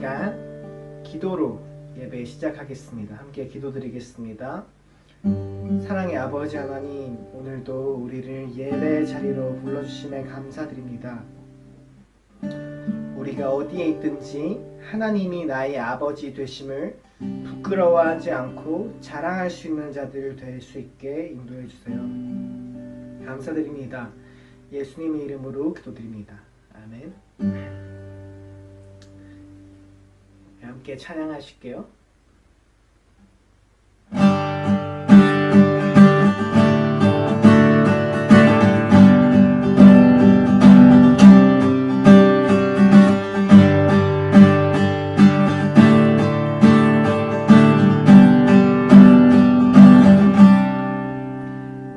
시간 기도로 예배 시작하겠습니다. 함께 기도드리겠습니다. 사랑의 아버지 하나님, 오늘도 우리를 예배 자리로 불러주심에 감사드립니다. 우리가 어디에 있든지 하나님이 나의 아버지 되심을 부끄러워하지 않고 자랑할 수 있는 자들 될 수 있게 인도해 주세요. 감사드립니다. 예수님의 이름으로 기도드립니다. 아멘. 함께 찬양하실게요.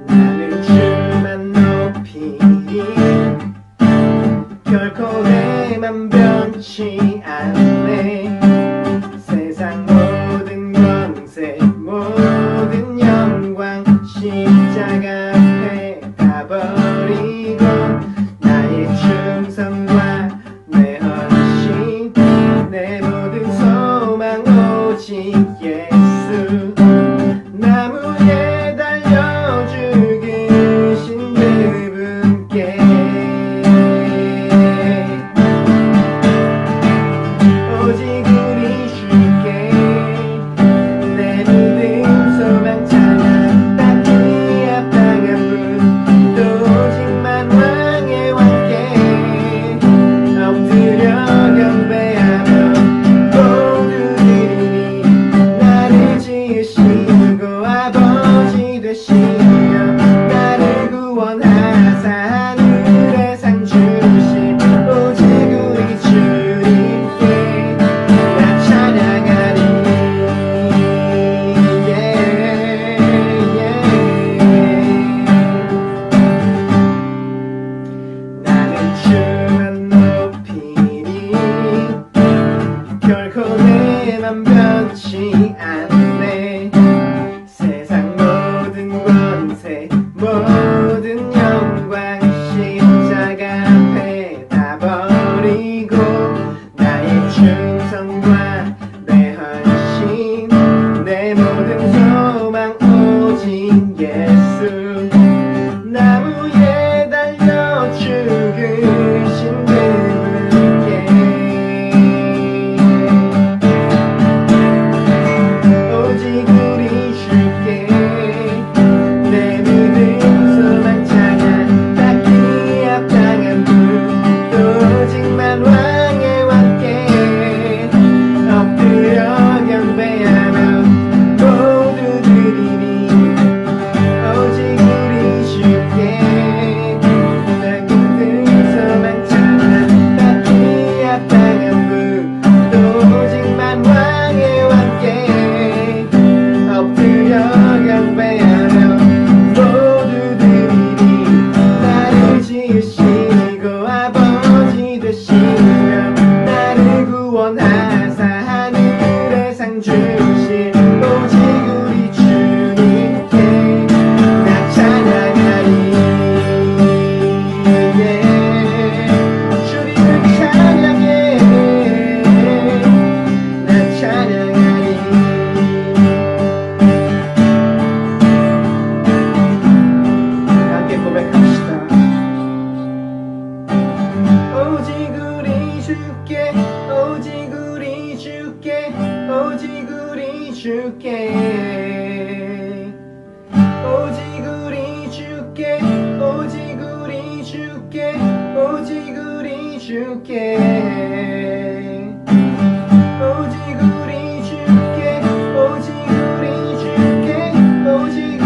나는 주만 높이 결코 내만 변치 않네. 세상 모든 권세 모든 영광 십자가 앞에 다 버리고 나의 충성과 내 헌신 내 모든 소망 오직 예수 나무에 달려 죽으신 그분께 오직 우리 주께 내 모든 소망 찬양 따뜻히 합당한 분 또 오직만 왕의 왕께 엎드려 경배하며 모두 드리니 나를 지으시고 아버지 되시며 나를 구원하사 하늘의 상 주신 오직 우리 주님께 나 찬양하리. 나는 주만 높이니 결코 내만 변치 않네. 세상 모든 권세 모든 영광 십자가 앞에 다 버리고 나의 충성과 내 헌신 내 모든 소망 오직 예수 나무에 달려 죽으신 그분께 오직 우리 주께 내 모든 소망 찬양 받기 합당한 분 또 오직만 왕의 왕께 엎드려 경배하며 모두 드리니 오직 우리 주께 내 모든 소망 찬양 받기 합당한 분 또 오직만 왕의 왕께 엎드려 경배하며 모두 드리니 나를 지으시고 아버지 되시며 나를 구원하사 하늘의 상 주신 오직 우리 주님께 나 찬양하리. 주님을 찬양해 나 찬양하리. 함께 고백합시다. 오직 우리 주께 오직 우리 주께 오직 우리 주께 오직 우리 주께 오직 우리 주께 오직 우리 주께 오직 우리 주께 오직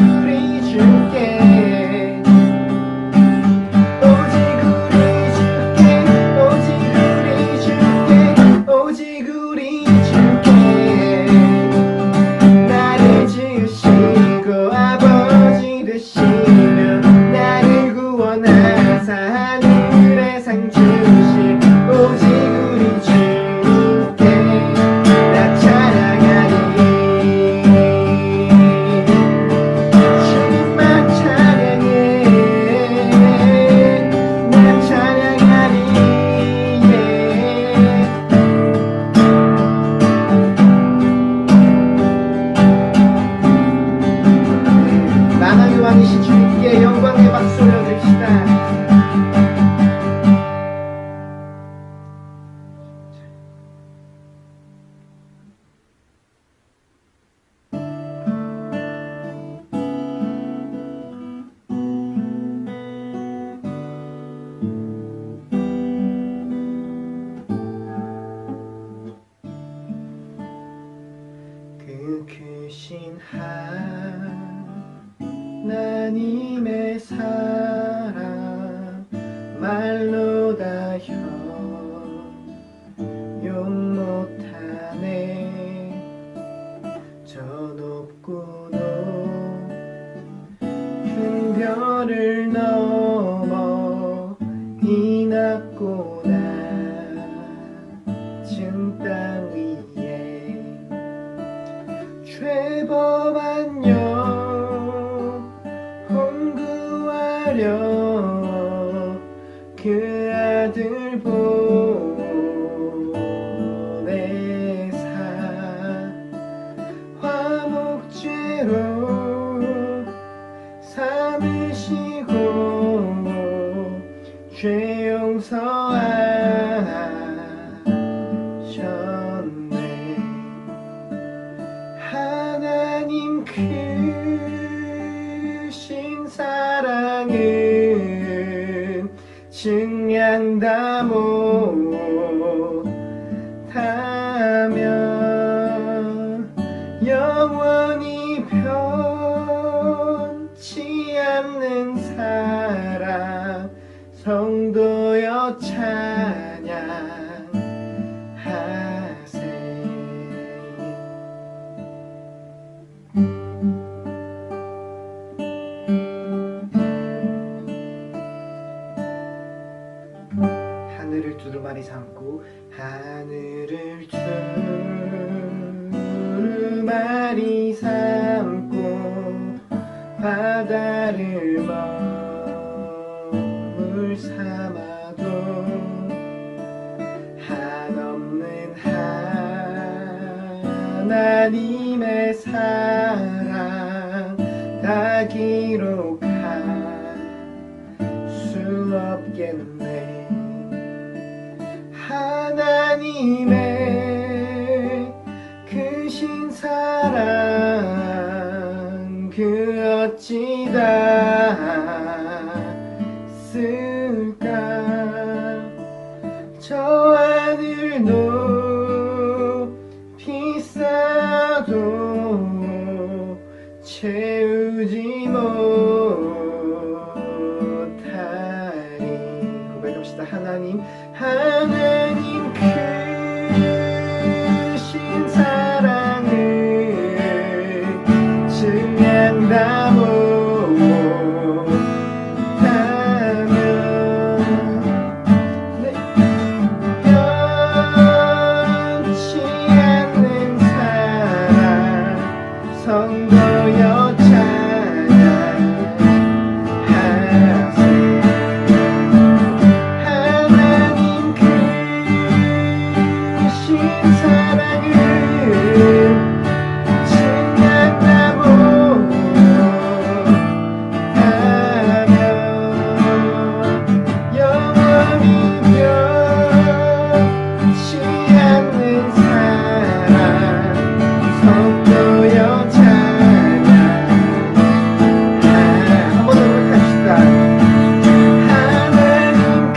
우리 주께 오직 우리 주께 오직 우리 주께 오직 우리 주께 나를 지으시고 아버지 되시며 나를 구원하사 하늘의 상 주신 오직 하나님의 사랑 말로 다 용 못하네. 저 높고 높은 별을 넘어 이 낮고 낮은 땅 위에 죄범한 영혼 구하려 그 아들 보내사 화목제로 삼으시고 죄 용서하셨네. 하나님 크신 사랑은 증량 다 못하면 영원히 변치 않는 사랑 성도여 찬양하세. 하늘을 두루마리 삼고 하늘을 두루마리 삼고 바다를 머물 삼아도 한없는 하나님의 사랑 다 기록할 수 없겠네. 하나님의 크신 사랑 그 어찌 닿았을까. 저 하늘 높이 쌓아도 채우지 못하리. 고백합시다. 하나님 크신 사랑을 증량 다 못하면 변치 않는 사랑 성도여 찬양하세. 하나님 크신 사랑을 증량 다 못하면 영원히 변치 않는 사랑 성도여 찬양하세. 한 번 더 부탁합시다. 하나님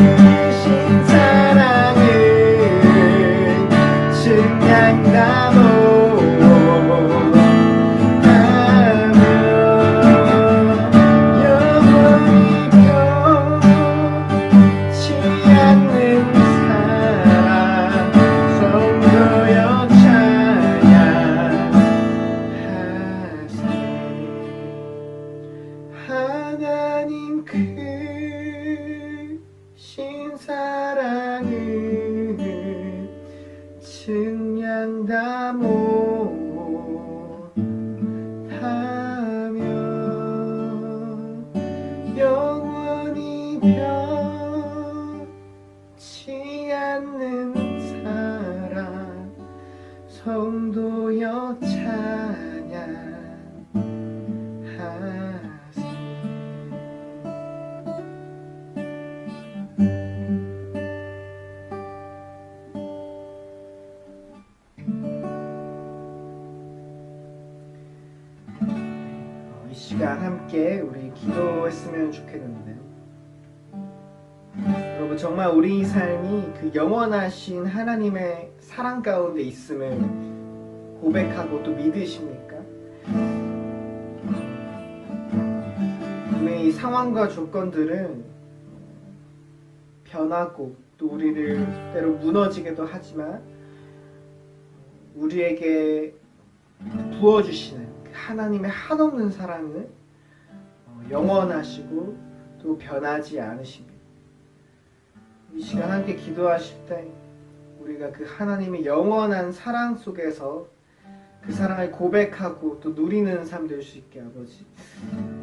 크신 사랑을 증량 다 못하면 영원히 변치 않는 사랑 성도여 찬양하세. 하나님 크신 사랑을 증량 다 못하면 영원히 변치 않는 사랑 성도여 찬양하세. 이 시간 함께 우리 기도했으면 좋겠는데요. 여러분, 정말 우리 삶이 그 영원하신 하나님의 사랑 가운데 있음을 고백하고 또 믿으십니까? 우리 상황과 조건들은 변하고 또 우리를 때로 무너지게도 하지만 우리에게 부어주시는 하나님의 한없는 사랑은 영원하시고 또 변하지 않으십니다. 이 시간 함께 기도하실 때 우리가 그 하나님의 영원한 사랑 속에서 그 사랑을 고백하고 또 누리는 삶 될 수 있게 아버지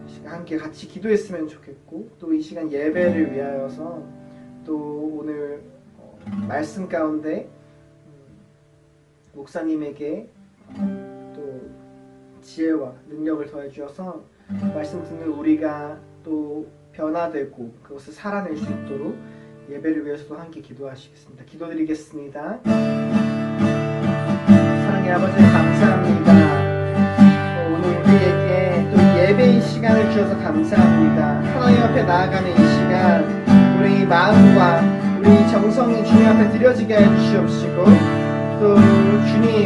이 시간 함께 같이 기도했으면 좋겠고 또 이 시간 예배를 위하여서 또 오늘 말씀 가운데 목사님에게 또 지혜와 능력을 더해 주셔서 말씀 듣는 우리가 또 변화되고 그것을 살아낼 수 있도록 예배를 위해서도 함께 기도하시겠습니다. 기도드리겠습니다. 사랑의 아버지 감사합니다. 오늘 우리에게 또 예배의 시간을 주셔서 감사합니다. 하나님 앞에 나아가는 이 시간 우리 마음과 우리 정성이 주님 앞에 드려지게 해 주시옵시고 또 주님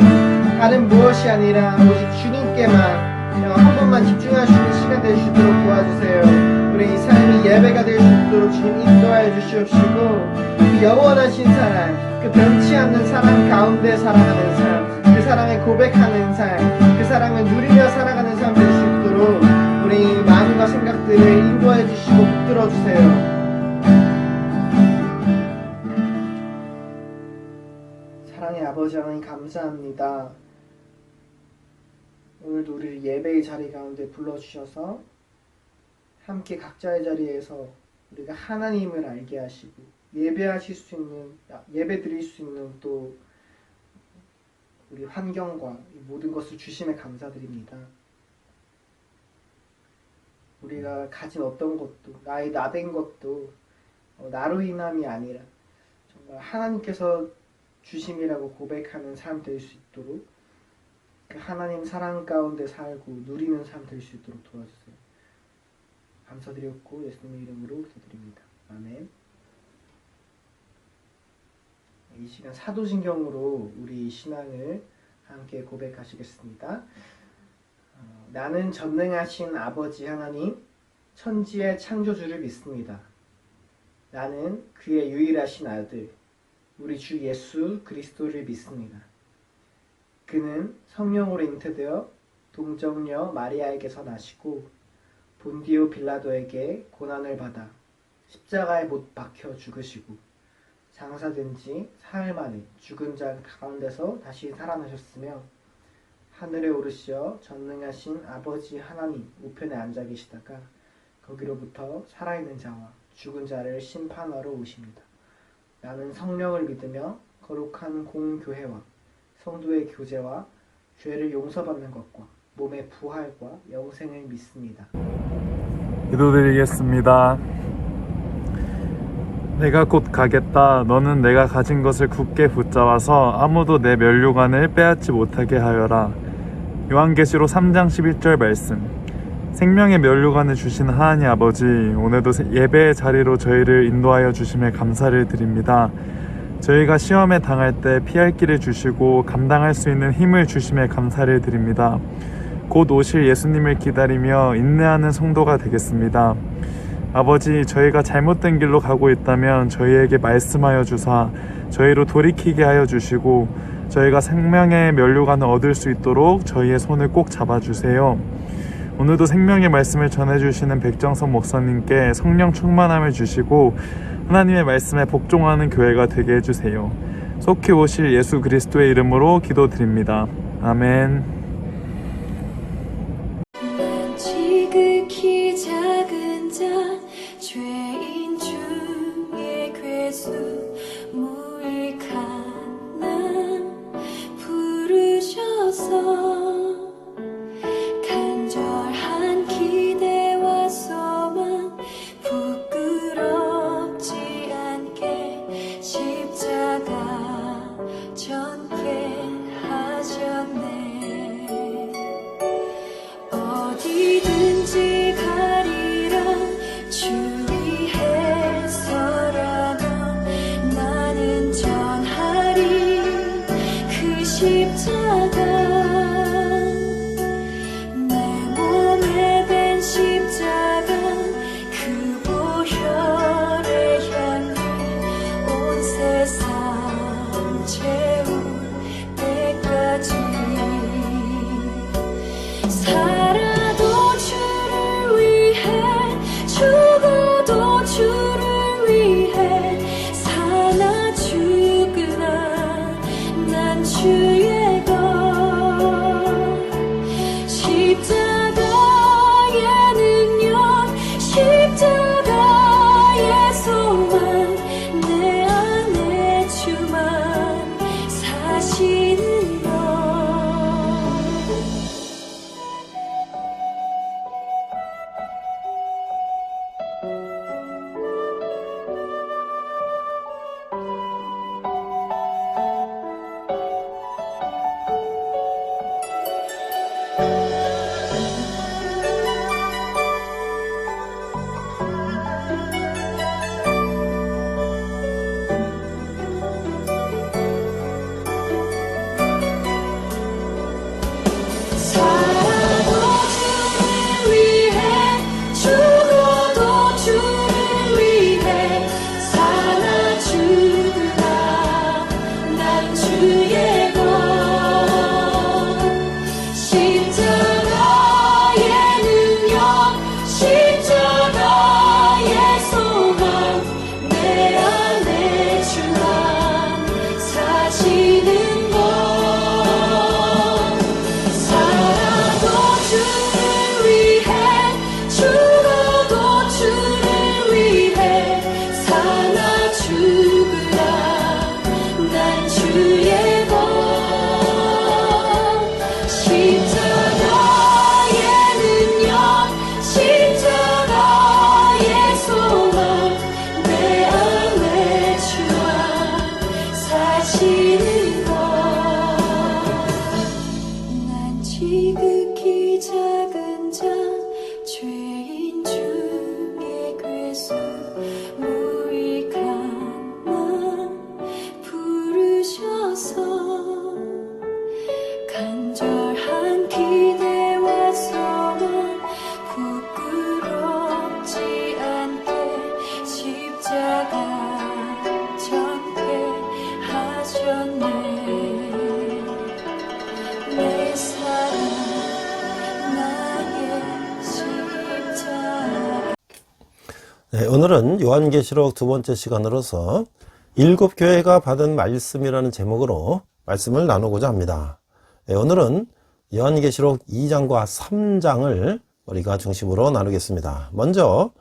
다른 무엇이 아니라 오직 주님께만 한 번만 집중할 수 있는 시간 될 수 있도록 도와주세요. 우리 이 삶이 예배가 될 수 있도록 주님 인도하여 주시옵시고 그 영원하신 사랑 그 변치 않는 사랑 가운데 살아가는 삶 그 사랑을 고백하는 삶 그 사랑을 누리며 살아가는 삶 될 수 있도록 우리 마음과 생각들을 인도해 주시고 붙들어 주세요. 사랑의 아버지 하나님 감사합니다. 오늘도 우리를 예배의 자리 가운데 불러주셔서 함께 각자의 자리에서 우리가 하나님을 알게 하시고 예배하실 수 있는 예배 드릴 수 있는 또 우리 환경과 모든 것을 주심에 감사드립니다. 우리가 가진 어떤 것도 나의 나된 것도 나로 인함이 아니라 정말 하나님께서 주심이라고 고백하는 삶 될 수 있도록 그 하나님 사랑 가운데 살고 누리는 삶 될 수 있도록 도와주세요. 감사드렸고 예수님의 이름으로 기도드립니다. 아멘. 이 시간 사도신경으로 우리 신앙을 함께 고백하시겠습니다. 나는 전능하신 아버지 하나님 천지의 창조주를 믿습니다. 나는 그의 유일하신 아들 우리 주 예수 그리스도를 믿습니다. 그는 성령으로 잉태되어 동정녀 마리아에게서 나시고 본디오 빌라도에게 고난을 받아 십자가에 못 박혀 죽으시고 장사된 지 사흘 만에 죽은 자 가운데서 다시 살아나셨으며 하늘에 오르시어 전능하신 아버지 하나님 우편에 앉아 계시다가 거기로부터 살아있는 자와 죽은 자를 심판하러 오십니다. 나는 성령을 믿으며 거룩한 공교회와 성도의 교제와 죄를 용서받는 것과 몸의 부활과 영생을 믿습니다. 기도드리겠습니다. 내가 곧 가겠다. 너는 내가 가진 것을 굳게 붙잡아서 아무도 내 면류관을 빼앗지 못하게 하여라. 요한계시록 3장 11절 말씀. 생명의 면류관을 주신 하나님 아버지, 오늘도 예배의 자리로 저희를 인도하여 주심에 감사를 드립니다. 저희가 시험에 당할 때 피할 길을 주시고 감당할 수 있는 힘을 주심에 감사를 드립니다. 곧 오실 예수님을 기다리며 인내하는 성도가 되겠습니다. 아버지, 저희가 잘못된 길로 가고 있다면 저희에게 말씀하여 주사 저희로 돌이키게 하여 주시고 저희가 생명의 면류관을 얻을 수 있도록 저희의 손을 꼭 잡아주세요. 오늘도 생명의 말씀을 전해주시는 백정선 목사님께 성령 충만함을 주시고 하나님의 말씀에 복종하는 교회가 되게 해주세요. 속히 오실 예수 그리스도의 이름으로 기도드립니다. 아멘. 지극히 작은 자 죄인 중에 괴수 무익한 나 부르셔서 간절한 기대와 소망 부끄럽지 않게 십자가 전개 하셨네. 채울 때까지 살아도 주를 위해 죽어도 주를 위해 사나 죽으나 난 주의 것 십자가의 능력 십자가의 소망 내 안에 주만 사시는 것 살아도 주를 위해 죽어도 주를 위해 사나 죽으나 난 주의 것 십자가의 능력 십자가의 소망 내 안에 주만 사시는 것 살아도 주를 위해 죽어도 주를 위해 사나 죽으나 난 주의 것 십자가의 능력 십자가의 소망 내 안에 주와 사시는 것 난 지극히 작은 자 죄인 중에 괴수 무익한 나 부르셔서 간절한 기대와 소망 부끄럽지 않게 십자가 전폐하셨네 내 사랑 나의 십자가 네, 오늘은 요한계시록 두 번째 시간으로서 일곱 교회가 받은 말씀이라는 제목으로 말씀을 나누고자 합니다. 네, 오늘은 요한계시록 2장과 3장을 우리가 중심으로 나누겠습니다. 먼저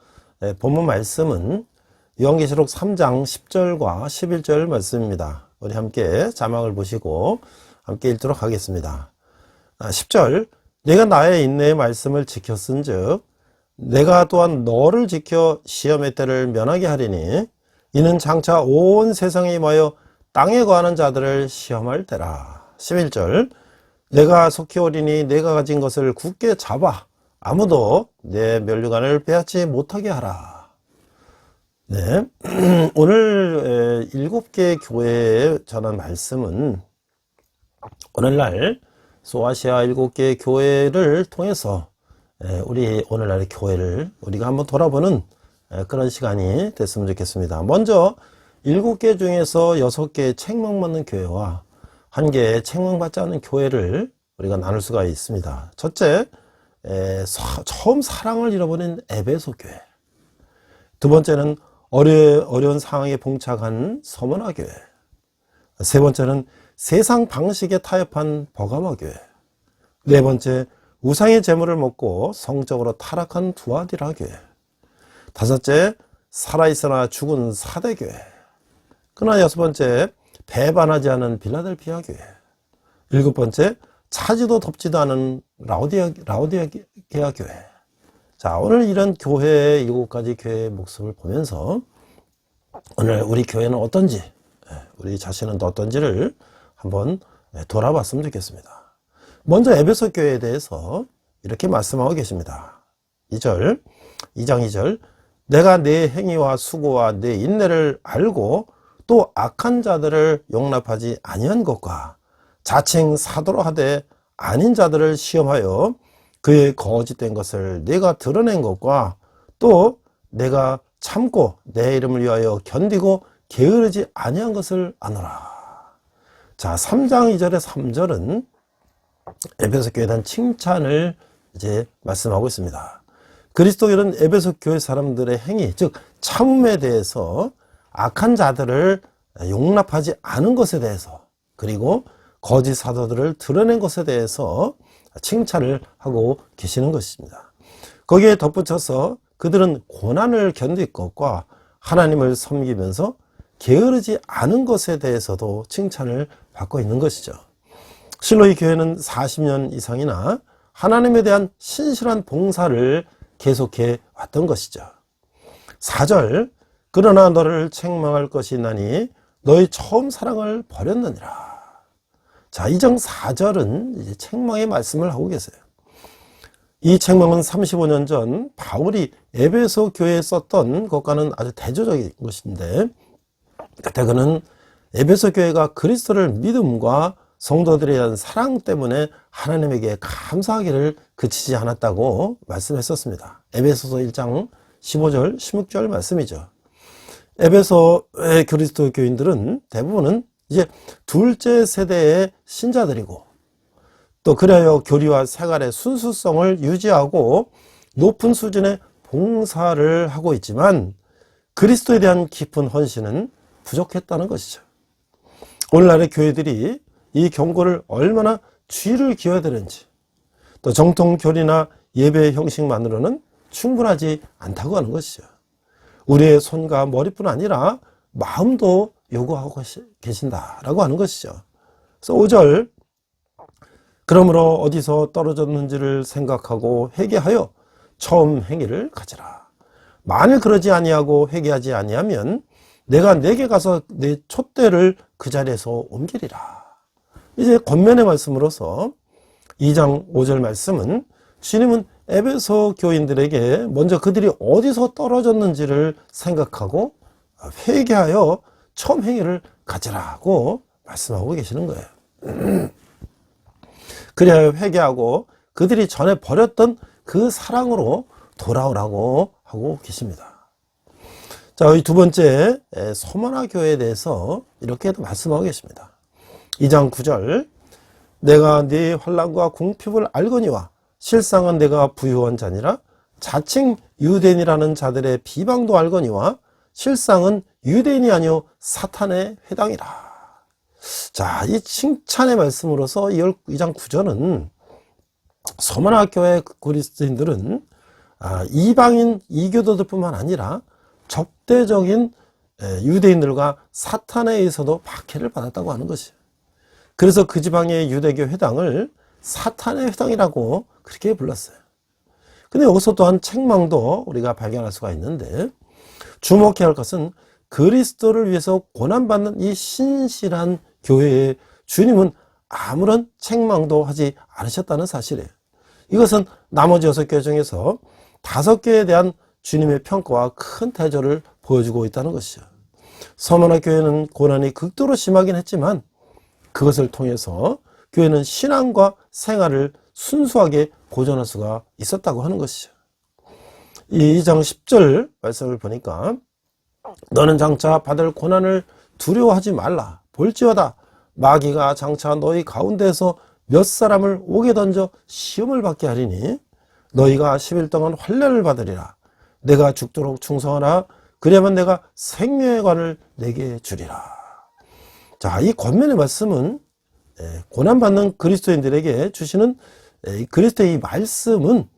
본문 말씀은 요한계시록 3장 10절과 11절 말씀입니다. 우리 함께 자막을 보시고 함께 읽도록 하겠습니다. 10절 내가 나의 인내의 말씀을 지켰은즉 내가 또한 너를 지켜 시험의 때를 면하게 하리니 이는 장차 온 세상에 임하여 땅에 거하는 자들을 시험할 때라. 11절 내가 속히 오리니 내가 가진 것을 굳게 잡아 아무도 내 면류관을 빼앗지 못하게 하라. 네, 오늘 7개 교회에 전한 말씀은 오늘날 소아시아 7개 교회를 통해서 우리 오늘날의 교회를 우리가 한번 돌아보는 그런 시간이 됐으면 좋겠습니다. 먼저 7개 중에서 6개의 책망받는 교회와 1개의 책망받지 않는 교회를 우리가 나눌 수가 있습니다. 첫째, 처음 사랑을 잃어버린 에베소 교회. 두 번째는 어려운 상황에 봉착한 서머나 교회. 세 번째는 세상 방식에 타협한 버가마 교회. 네 번째, 우상의 재물을 먹고 성적으로 타락한 두아디라 교회. 다섯째, 살아있으나 죽은 사대 교회. 그러나 여섯 번째, 배반하지 않은 빌라델피아 교회. 일곱 번째, 차지도 덥지도 않은 라오디게아 교회. 자, 오늘 이런 교회의 7가지 교회의 모습을 보면서 오늘 우리 교회는 어떤지, 우리 자신은 어떤지를 한번 돌아봤으면 좋겠습니다. 먼저 에베소 교회에 대해서 이렇게 말씀하고 계십니다. 2장 2절 내가 내 행위와 수고와 내 인내를 알고 또 악한 자들을 용납하지 아니한 것과 자칭 사도로 하되 아닌 자들을 시험하여 그의 거짓된 것을 내가 드러낸 것과 또 내가 참고 내 이름을 위하여 견디고 게으르지 아니한 것을 아노라. 자, 3장 2절에 3절은 에베소 교회에 대한 칭찬을 이제 말씀하고 있습니다. 그리스도인은 에베소 교회 사람들의 행위, 즉 참음에 대해서 악한 자들을 용납하지 않은 것에 대해서, 그리고 거짓 사도들을 드러낸 것에 대해서 칭찬을 하고 계시는 것입니다. 거기에 덧붙여서 그들은 고난을 견딜 것과 하나님을 섬기면서 게으르지 않은 것에 대해서도 칭찬을 받고 있는 것이죠. 실로 이 교회는 40년 이상이나 하나님에 대한 신실한 봉사를 계속해 왔던 것이죠. 4절, 그러나 너를 책망할 것이 있나니 너의 처음 사랑을 버렸느니라. 자, 2장 4절은 이제 책망의 말씀을 하고 계세요. 이 책망은 35년 전 바울이 에베소 교회에 썼던 것과는 아주 대조적인 것인데, 그때 그는 에베소 교회가 그리스도를 믿음과 성도들에 대한 사랑 때문에 하나님에게 감사하기를 그치지 않았다고 말씀했었습니다. 에베소서 1장 15절 16절 말씀이죠. 에베소의 그리스도 교인들은 대부분은 이제 둘째 세대의 신자들이고, 또 그래야 교리와 생활의 순수성을 유지하고 높은 수준의 봉사를 하고 있지만 그리스도에 대한 깊은 헌신은 부족했다는 것이죠. 오늘날의 교회들이 이 경고를 얼마나 주의를 기해야 되는지, 또 정통 교리나 예배의 형식만으로는 충분하지 않다고 하는 것이죠. 우리의 손과 머리뿐 아니라 마음도 요구하고 계신다라고 하는 것이죠. 그래서 5절, 그러므로 어디서 떨어졌는지를 생각하고 회개하여 처음 행위를 가지라. 만일 그러지 아니하고 회개하지 아니하면 내가 내게 가서 내 촛대를 그 자리에서 옮기리라. 이제 권면의 말씀으로서 2장 5절 말씀은 주님은 에베소 교인들에게 먼저 그들이 어디서 떨어졌는지를 생각하고 회개하여 처음 행위를 가지라고 말씀하고 계시는 거예요. 그래야 회개하고 그들이 전에 버렸던 그 사랑으로 돌아오라고 하고 계십니다. 자, 이 두 번째 소만화 교회에 대해서 이렇게 말씀하고 계십니다. 2장 9절, 내가 네 환난과 궁핍을 알거니와 실상은 내가 부유한 자니라. 자칭 유대인이라는 자들의 비방도 알거니와 실상은 유대인이 아니요 사탄의 회당이라. 자, 이 칭찬의 말씀으로서 2장 9절은 소만화 교회 그리스도인들은 이방인 이교도들 뿐만 아니라 적대적인 유대인들과 사탄에 의해서도 박해를 받았다고 하는 것이에요. 그래서 그 지방의 유대교 회당을 사탄의 회당이라고 그렇게 불렀어요. 근데 여기서 또한 책망도 우리가 발견할 수가 있는데, 주목해야 할 것은 그리스도를 위해서 고난받는 이 신실한 교회에 주님은 아무런 책망도 하지 않으셨다는 사실이에요. 이것은 나머지 6개 중에서 5개에 대한 주님의 평가와 큰 태조를 보여주고 있다는 것이죠. 서머나 교회는 고난이 극도로 심하긴 했지만 그것을 통해서 교회는 신앙과 생활을 순수하게 보존할 수가 있었다고 하는 것이죠. 이 2장 10절 말씀을 보니까 너는 장차 받을 고난을 두려워하지 말라. 볼지어다 마귀가 장차 너희 가운데에서 몇 사람을 옥에 던져 시험을 받게 하리니 너희가 10일 동안 환난을 받으리라. 내가 죽도록 충성하라. 그리하면 내가 생명의 관을 내게 주리라. 자, 이 권면의 말씀은 고난받는 그리스도인들에게 주시는 그리스도의 이 말씀은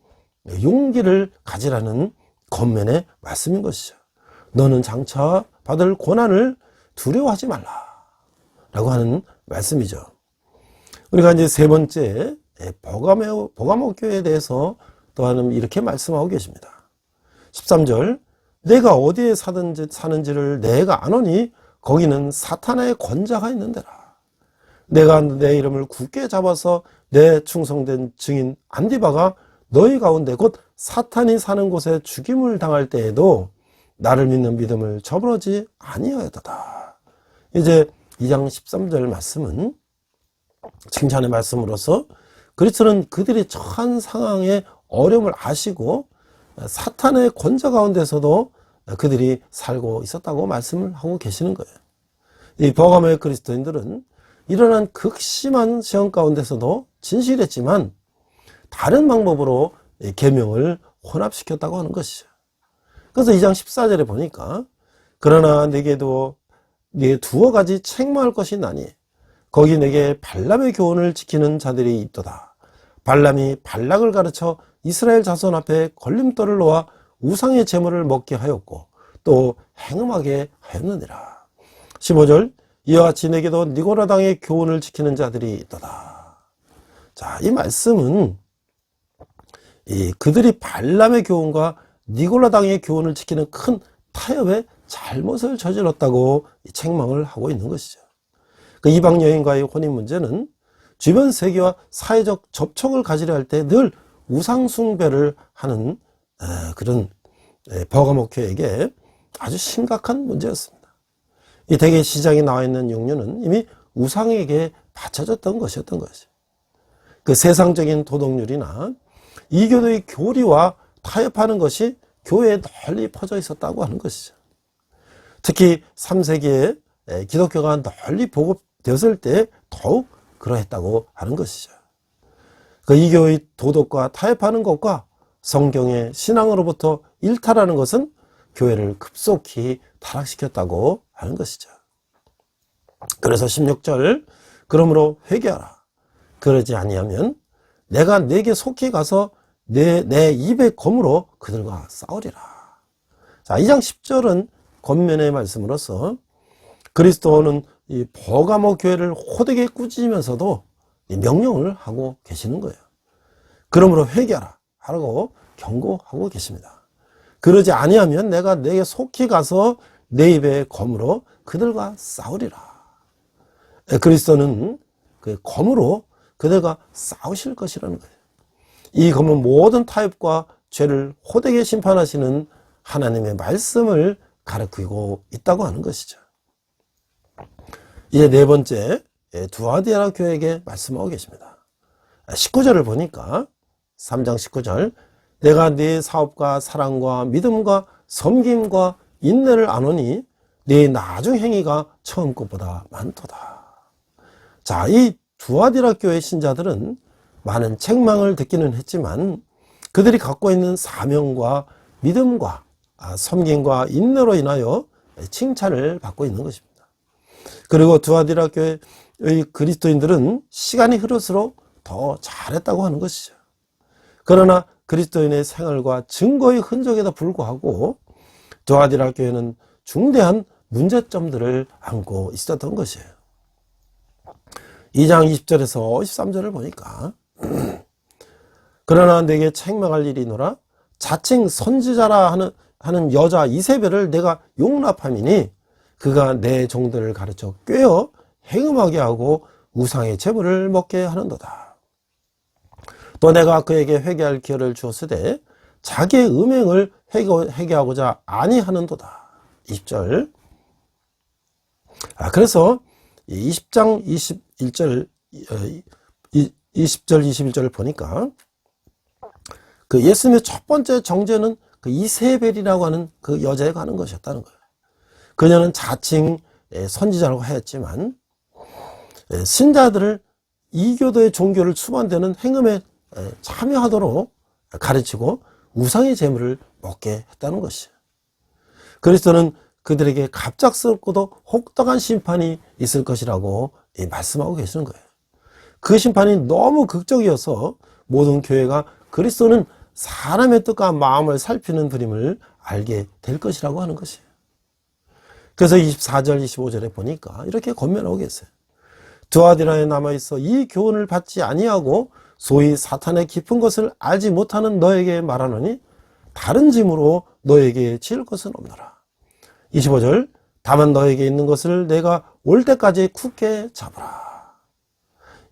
용기를 가지라는 권면의 말씀인 것이죠. 너는 장차 받을 고난을 두려워하지 말라 라고 하는 말씀이죠. 우리가 이제 세 번째 버가모 교회에 대해서 또한 이렇게 말씀하고 계십니다. 13절, 내가 어디에 사는지를 내가 아노니 거기는 사탄의 권자가 있는데라. 내가 내 이름을 굳게 잡아서 내 충성된 증인 안디바가 너희 가운데 곧 사탄이 사는 곳에 죽임을 당할 때에도 나를 믿는 믿음을 저버리지 아니하였다. 이제 2장 13절 말씀은 칭찬의 말씀으로서 그리스도는 그들이 처한 상황의 어려움을 아시고 사탄의 권자 가운데서도 그들이 살고 있었다고 말씀을 하고 계시는 거예요. 이 버가모의 그리스도인들은 일어난 극심한 시험 가운데서도 진실했지만 다른 방법으로 계명을 혼합시켰다고 하는 것이죠. 그래서 2장 14절에 보니까 그러나 내게도 네 두어 가지 책망할 것이 나니 거기 내게 발람의 교훈을 지키는 자들이 있도다. 발람이 발락을 가르쳐 이스라엘 자손 앞에 걸림돌을 놓아 우상의 제물을 먹게 하였고 또 행음하게 하였느니라. 15절 이와 같이 내게도 니고라 당의 교훈을 지키는 자들이 있도다. 자, 이 말씀은 그들이 발람의 교훈과 니고라 당의 교훈을 지키는 큰 타협의 잘못을 저질렀다고 책망을 하고 있는 것이죠. 그 이방 여인과의 혼인 문제는 주변 세계와 사회적 접촉을 가지려 할 때 늘 우상 숭배를 하는 그런 버가모교에게 아주 심각한 문제였습니다. 이 대개 시장에 나와 있는 육류는 이미 우상에게 바쳐졌던 것이었던 것이죠. 그 세상적인 도덕률이나 이교도의 교리와 타협하는 것이 교회에 널리 퍼져 있었다고 하는 것이죠. 특히 3세기에 기독교가 널리 보급되었을 때 더욱 그러했다고 하는 것이죠. 그 이교의 도덕과 타협하는 것과 성경의 신앙으로부터 일탈하는 것은 교회를 급속히 타락시켰다고 하는 것이죠. 그래서 16절 그러므로 회개하라. 그러지 아니하면 내가 네게 속히 가서 내 입의 검으로 그들과 싸우리라. 자, 2장 10절은 권면의 말씀으로서 그리스도는 이 버가모 교회를 호되게 꾸짖으면서도 명령을 하고 계시는 거예요. 그러므로 회개하라 하라고 경고하고 계십니다. 그러지 아니하면 내가 네게 속히 가서 내 입의 검으로 그들과 싸우리라. 그리스도는 그 검으로 그들과 싸우실 것이라는 거예요. 이 검은 모든 타협과 죄를 호되게 심판하시는 하나님의 말씀을 가르치고 있다고 하는 것이죠. 이제 네 번째 두아디라 교회에게 말씀하고 계십니다. 19절을 보니까 3장 19절 내가 네 사업과 사랑과 믿음과 섬김과 인내를 아노니 네 나중 행위가 처음 것보다 많도다. 자, 이 두아디라 교회 신자들은 많은 책망을 듣기는 했지만 그들이 갖고 있는 사명과 믿음과 섬김과 인내로 인하여 칭찬을 받고 있는 것입니다. 그리고 두아디라 교회의 그리스도인들은 시간이 흐를수록 더 잘했다고 하는 것이죠. 그러나 그리스도인의 생활과 증거의 흔적에도 불구하고 두아디라 교회는 중대한 문제점들을 안고 있었던 것이에요. 2장 20절에서 23절을 보니까 그러나 내게 책망할 일이노라 자칭 선지자라 하는 여자 이세벨을 내가 용납함이니 그가 내 종들을 가르쳐 꿰어 행음하게 하고 우상의 제물을 먹게 하는도다. 또 내가 그에게 회개할 기회를 주었으되 자기의 음행을 회개하고자 아니하는도다. 20절. 그래서 20장 20절 21절을 보니까 그 예수님의 첫 번째 정죄는 그 이세벨이라고 하는 그 여자에 관한 것이었다는 거예요. 그녀는 자칭 선지자라고 하였지만 신자들을 이교도의 종교를 추반되는 행음에 참여하도록 가르치고 우상의 제물을 먹게 했다는 것이에요. 그리스도는 그들에게 갑작스럽고도 혹독한 심판이 있을 것이라고 말씀하고 계시는 거예요. 그 심판이 너무 극적이어서 모든 교회가 그리스도는 사람의 뜻과 마음을 살피는 분임을 알게 될 것이라고 하는 것이에요. 그래서 24절 25절에 보니까 이렇게 권면하고 계세요. 두아디라에 남아있어 이 교훈을 받지 아니하고 소위 사탄의 깊은 것을 알지 못하는 너에게 말하노니 다른 짐으로 너에게 지을 것은 없노라. 25절 다만 너에게 있는 것을 내가 올 때까지 굳게 잡으라.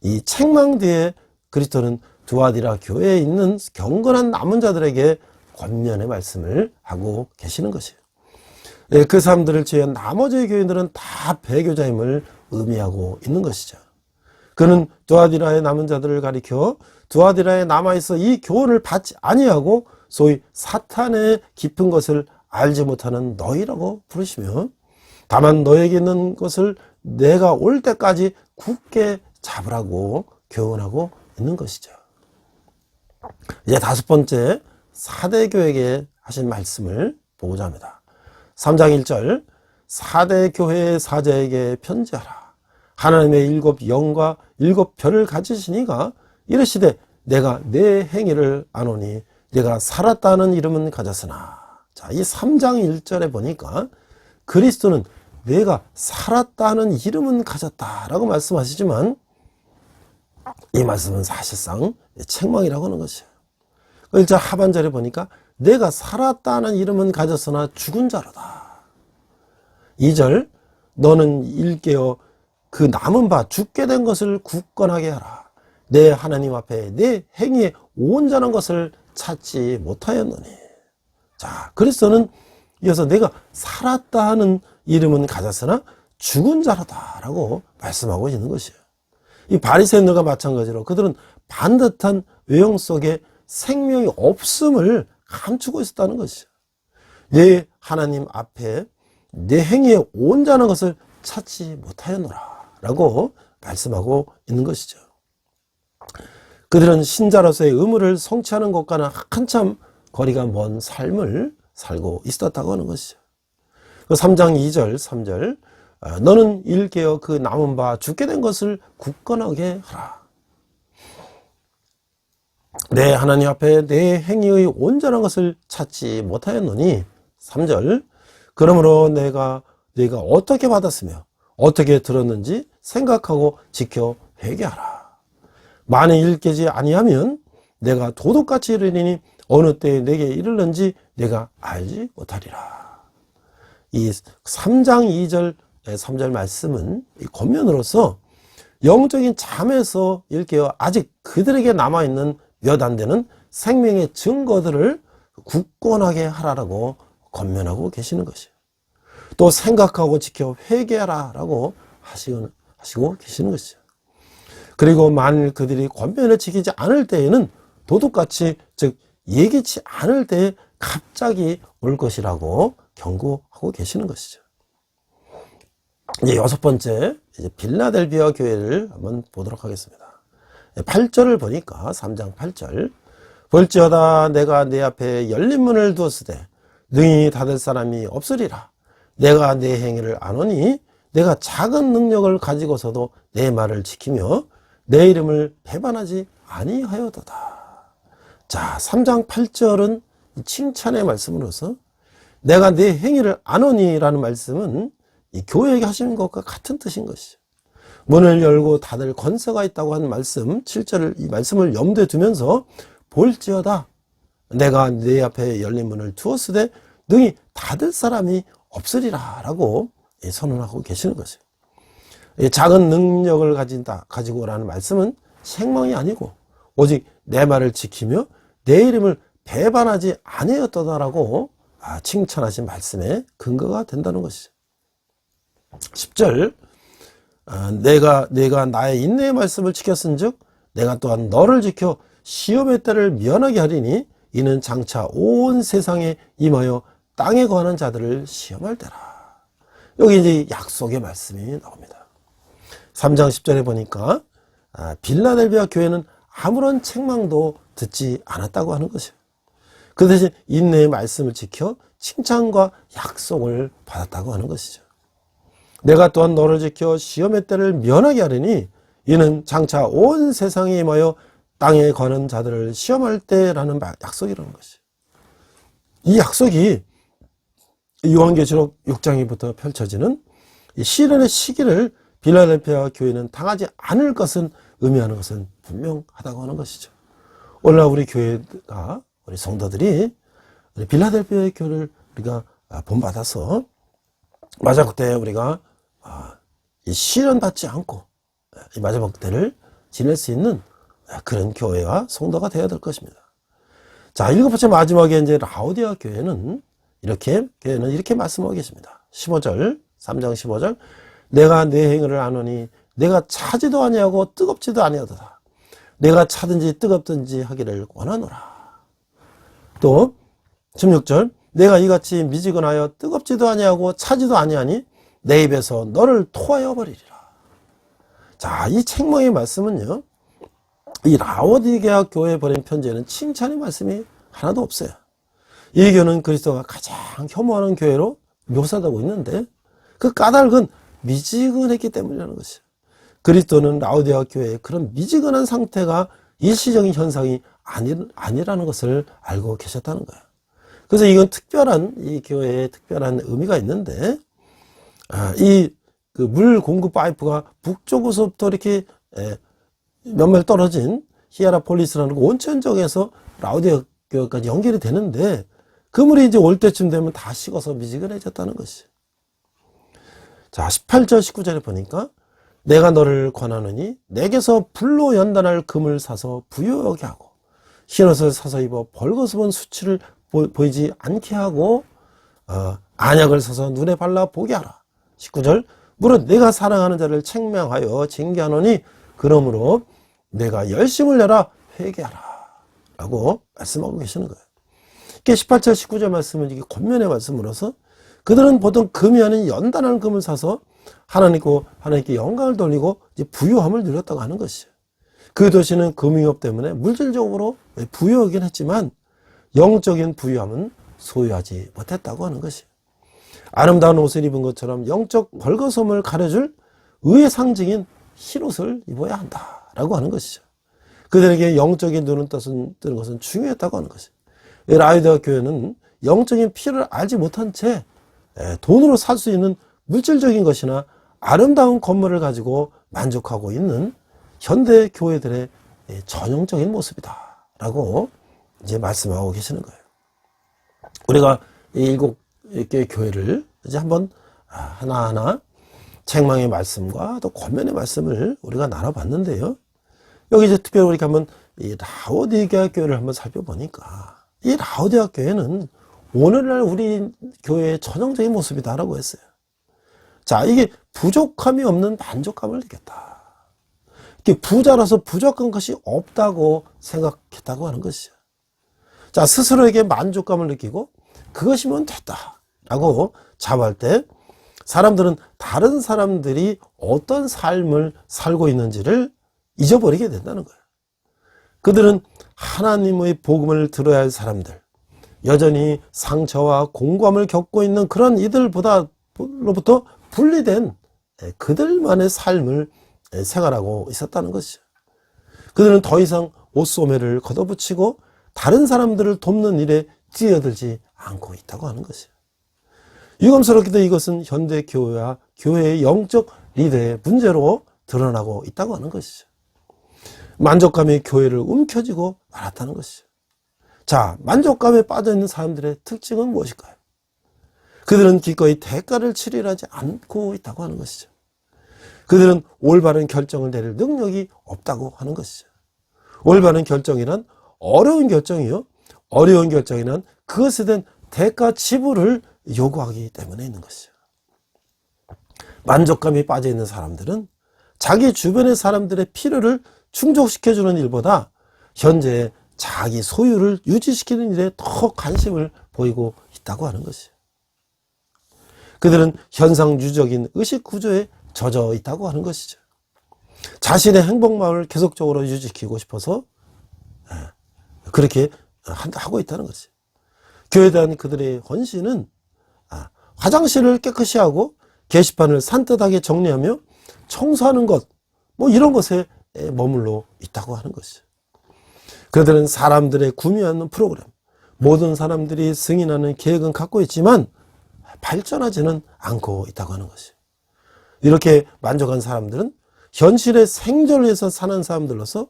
이 책망 뒤에 그리스도는 두아디라 교회에 있는 경건한 남은 자들에게 권면의 말씀을 하고 계시는 것이에요. 그 사람들을 제외한 나머지 교인들은 다 배교자임을 의미하고 있는 것이죠. 그는 두아디라의 남은 자들을 가리켜 두아디라에 남아있어 이 교훈을 받지 아니하고 소위 사탄의 깊은 것을 알지 못하는 너희라고 부르시며 다만 너에게 있는 것을 내가 올 때까지 굳게 잡으라고 교훈하고 있는 것이죠. 이제 다섯 번째 사대 교회에게 하신 말씀을 보고자 합니다. 3장 1절 사대 교회의 사자에게 편지하라. 하나님의 일곱 영과 일곱 별을 가지시니가 이르시되 내가 내 행위를 아노니 내가 살았다는 이름은 가졌으나. 자, 이 3장 1절에 보니까 그리스도는 내가 살았다는 이름은 가졌다라고 말씀하시지만 이 말씀은 사실상 책망이라고 하는 것이에요. 1절 하반절에 보니까 내가 살았다는 이름은 가졌으나 죽은 자로다. 2절 너는 일깨어 그 남은 바 죽게 된 것을 굳건하게 하라. 내 하나님 앞에 내 행위에 온전한 것을 찾지 못하였노니. 자, 그리스도는 이어서 내가 살았다 하는 이름은 가졌으나 죽은 자로다 라고 말씀하고 있는 것이에요. 이 바리새인들과 마찬가지로 그들은 반듯한 외형 속에 생명이 없음을 감추고 있었다는 것이죠. 내 하나님 앞에 내 행위에 온전한 것을 찾지 못하였노라 라고 말씀하고 있는 것이죠. 그들은 신자로서의 의무를 성취하는 것과는 한참 거리가 먼 삶을 살고 있었다고 하는 것이죠. 3장 2절 3절 너는 일깨어 그 남은 바 죽게 된 것을 굳건하게 하라. 내 하나님 앞에 내 행위의 온전한 것을 찾지 못하였노니. 3절 그러므로 내가 어떻게 받았으며 어떻게 들었는지 생각하고 지켜 회개하라. 만일 깨지 아니하면 내가 도둑같이 이르리니 어느 때에 내게 이르는지 내가 알지 못하리라. 이 3장 2절 3절 말씀은 이 겉면으로서 영적인 잠에서 일깨어 아직 그들에게 남아있는 몇 안 되는 생명의 증거들을 굳건하게 하라라고 권면하고 계시는 것이에요. 또 생각하고 지켜 회개하라 라고 하시고 계시는 것이죠. 그리고 만일 그들이 권면을 지키지 않을 때에는 도둑같이, 즉 예기치 않을 때에 갑자기 올 것이라고 경고하고 계시는 것이죠. 이제 여섯 번째, 이제 빌라델비아 교회를 한번 보도록 하겠습니다. 8절을 보니까 3장 8절 볼지어다 내가 내 앞에 열린 문을 두었으되 능히 닫을 사람이 없으리라. 내가 내 행위를 아노니 내가 작은 능력을 가지고서도 내 말을 지키며 내 이름을 배반하지 아니하였도다. 자, 3장 8절은 칭찬의 말씀으로서 내가 내 행위를 아노니 라는 말씀은 이 교회에게 하시는 것과 같은 뜻인 것이죠. 문을 열고 닫을 권세가 있다고 하는 말씀 7절을 이 말씀을 염두에 두면서 볼지어다 내가 내 앞에 열린 문을 두었으되 능히 닫을 사람이 없으리라 라고 선언하고 계시는 것이에요. 작은 능력을 가지고 라는 말씀은 책망이 아니고 오직 내 말을 지키며 내 이름을 배반하지 아니하였도다라고 칭찬하신 말씀의 근거가 된다는 것이죠. 10절 내가 나의 인내의 말씀을 지켰은즉 내가 또한 너를 지켜 시험의 때를 면하게 하리니 이는 장차 온 세상에 임하여 땅에 거하는 자들을 시험할 때라. 여기 이제 약속의 말씀이 나옵니다. 3장 10절에 보니까 빌라델비아 교회는 아무런 책망도 듣지 않았다고 하는 것이에요. 그 대신 인내의 말씀을 지켜 칭찬과 약속을 받았다고 하는 것이죠. 내가 또한 너를 지켜 시험의 때를 면하게 하리니 이는 장차 온 세상에 임하여 땅에 거는 자들을 시험할 때라는 약속이라는 것이에요. 이 약속이 요한계시록 6장부터 펼쳐지는 시련의 시기를 빌라델비아 교회는 당하지 않을 것은 의미하는 것은 분명하다고 하는 것이죠. 오늘날 우리 교회가 우리 성도들이 우리 빌라델비아 교회를 우리가 본받아서 마지막 때 우리가 이 시련 받지 않고 이 마지막 때를 지낼 수 있는 그런 교회와 성도가 되어야 될 것입니다. 자, 일곱 번째 마지막에 이제 라오디아 교회는 이렇게 말씀하고 계십니다. 15절, 3장 15절. 내가 내 행위를 아노니 내가 차지도 아니하고 뜨겁지도 아니하도다. 내가 차든지 뜨겁든지 하기를 원하노라. 또 16절. 내가 이같이 미지근하여 뜨겁지도 아니하고 차지도 아니하니 내 입에서 너를 토하여 버리리라. 자, 이 책망의 말씀은요, 이 라오디게아 교회에 보낸 편지에는 칭찬의 말씀이 하나도 없어요. 이 교회는 그리스도가 가장 혐오하는 교회로 묘사되고 있는데 그 까닭은 미지근했기 때문이라는 것이에요. 그리스도는 라오디게아 교회의 그런 미지근한 상태가 일시적인 현상이 아니라는 것을 알고 계셨다는 거예요. 그래서 이건 특별한, 이 교회에 특별한 의미가 있는데, 그 물 공급 파이프가 북쪽으로부터 이렇게 몇 마일 떨어진 히에라폴리스라는 온천 지역에서 라오디게아 교회까지 연결이 되는데, 그 물이 이제 올 때쯤 되면 다 식어서 미지근해졌다는 것이. 자, 18절, 19절에 보니까, 내가 너를 권하느니 내게서 불로 연단할 금을 사서 부유하게 하고 흰 옷을 사서 입어 벌거벗은 수치를 보이지 않게 하고 안약을 사서 눈에 발라 보게 하라. 19절, 물론 내가 사랑하는 자를 책망하여 징계하노니 그러므로 내가 열심을 내라 회개하라 라고 말씀하고 계시는 거예요. 이게 18절 19절 말씀은 이게 권면의 말씀으로서 그들은 보통 금이 아닌 연단하는 금을 사서 하나님께 영광을 돌리고 이제 부유함을 누렸다고 하는 것이에요. 그 도시는 금융업 때문에 물질적으로 부유하긴 했지만 영적인 부유함은 소유하지 못했다고 하는 것이에요. 아름다운 옷을 입은 것처럼 영적 벌거섬을 가려줄 의의 상징인 흰옷을 입어야 한다라고 하는 것이죠. 그들에게 영적인 눈을 뜨는 것은 중요했다고 하는 것이에요. 라오디게아 교회는 영적인 필요를 알지 못한 채 돈으로 살 수 있는 물질적인 것이나 아름다운 건물을 가지고 만족하고 있는 현대 교회들의 전형적인 모습이다 라고 이제 말씀하고 계시는 거예요. 우리가 이 7개의 교회를 이제 한번 하나하나 책망의 말씀과 또 권면의 말씀을 우리가 나눠봤는데요. 여기 이제 특별히 우리가 한번 이 라오디게아 교회를 한번 살펴보니까 이 라오디게아 교회는 오늘날 우리 교회의 전형적인 모습이다라고 했어요. 자, 이게 부족함이 없는 만족감을 느꼈다. 이게 부자라서 부족한 것이 없다고 생각했다고 하는 것이죠. 자, 스스로에게 만족감을 느끼고 그것이면 됐다라고 자부할 때 사람들은 다른 사람들이 어떤 삶을 살고 있는지를 잊어버리게 된다는 거예요. 그들은 하나님의 복음을 들어야 할 사람들, 여전히 상처와 공고함을 겪고 있는 그런 이들로부터 분리된 그들만의 삶을 생활하고 있었다는 것이죠. 그들은 더 이상 옷소매를 걷어붙이고 다른 사람들을 돕는 일에 뛰어들지 않고 있다고 하는 것이죠. 유감스럽게도 이것은 현대 교회와 교회의 영적 리더의 문제로 드러나고 있다고 하는 것이죠. 만족감이 교회를 움켜쥐고 말았다는 것이죠. 자, 만족감에 빠져있는 사람들의 특징은 무엇일까요? 그들은 기꺼이 대가를 치르지 않고 있다고 하는 것이죠. 그들은 올바른 결정을 내릴 능력이 없다고 하는 것이죠. 올바른 결정이란 어려운 결정이요. 어려운 결정이란 그것에 대한 대가 지불을 요구하기 때문에 있는 것이죠. 만족감이 빠져있는 사람들은 자기 주변의 사람들의 필요를 충족시켜주는 일보다 현재 자기 소유를 유지시키는 일에 더 관심을 보이고 있다고 하는 것이에요. 그들은 현상유적인 의식구조에 젖어 있다고 하는 것이죠. 자신의 행복마음을 계속적으로 유지시키고 싶어서 그렇게 하고 있다는 것이죠. 교회에 대한 그들의 헌신은 화장실을 깨끗이 하고 게시판을 산뜻하게 정리하며 청소하는 것, 이런 것에 머물러 있다고 하는 것이죠. 그들은 사람들의 구매하는 프로그램, 모든 사람들이 승인하는 계획은 갖고 있지만 발전하지는 않고 있다고 하는 것이죠. 이렇게 만족한 사람들은 현실의 생존을 위해서 사는 사람들로서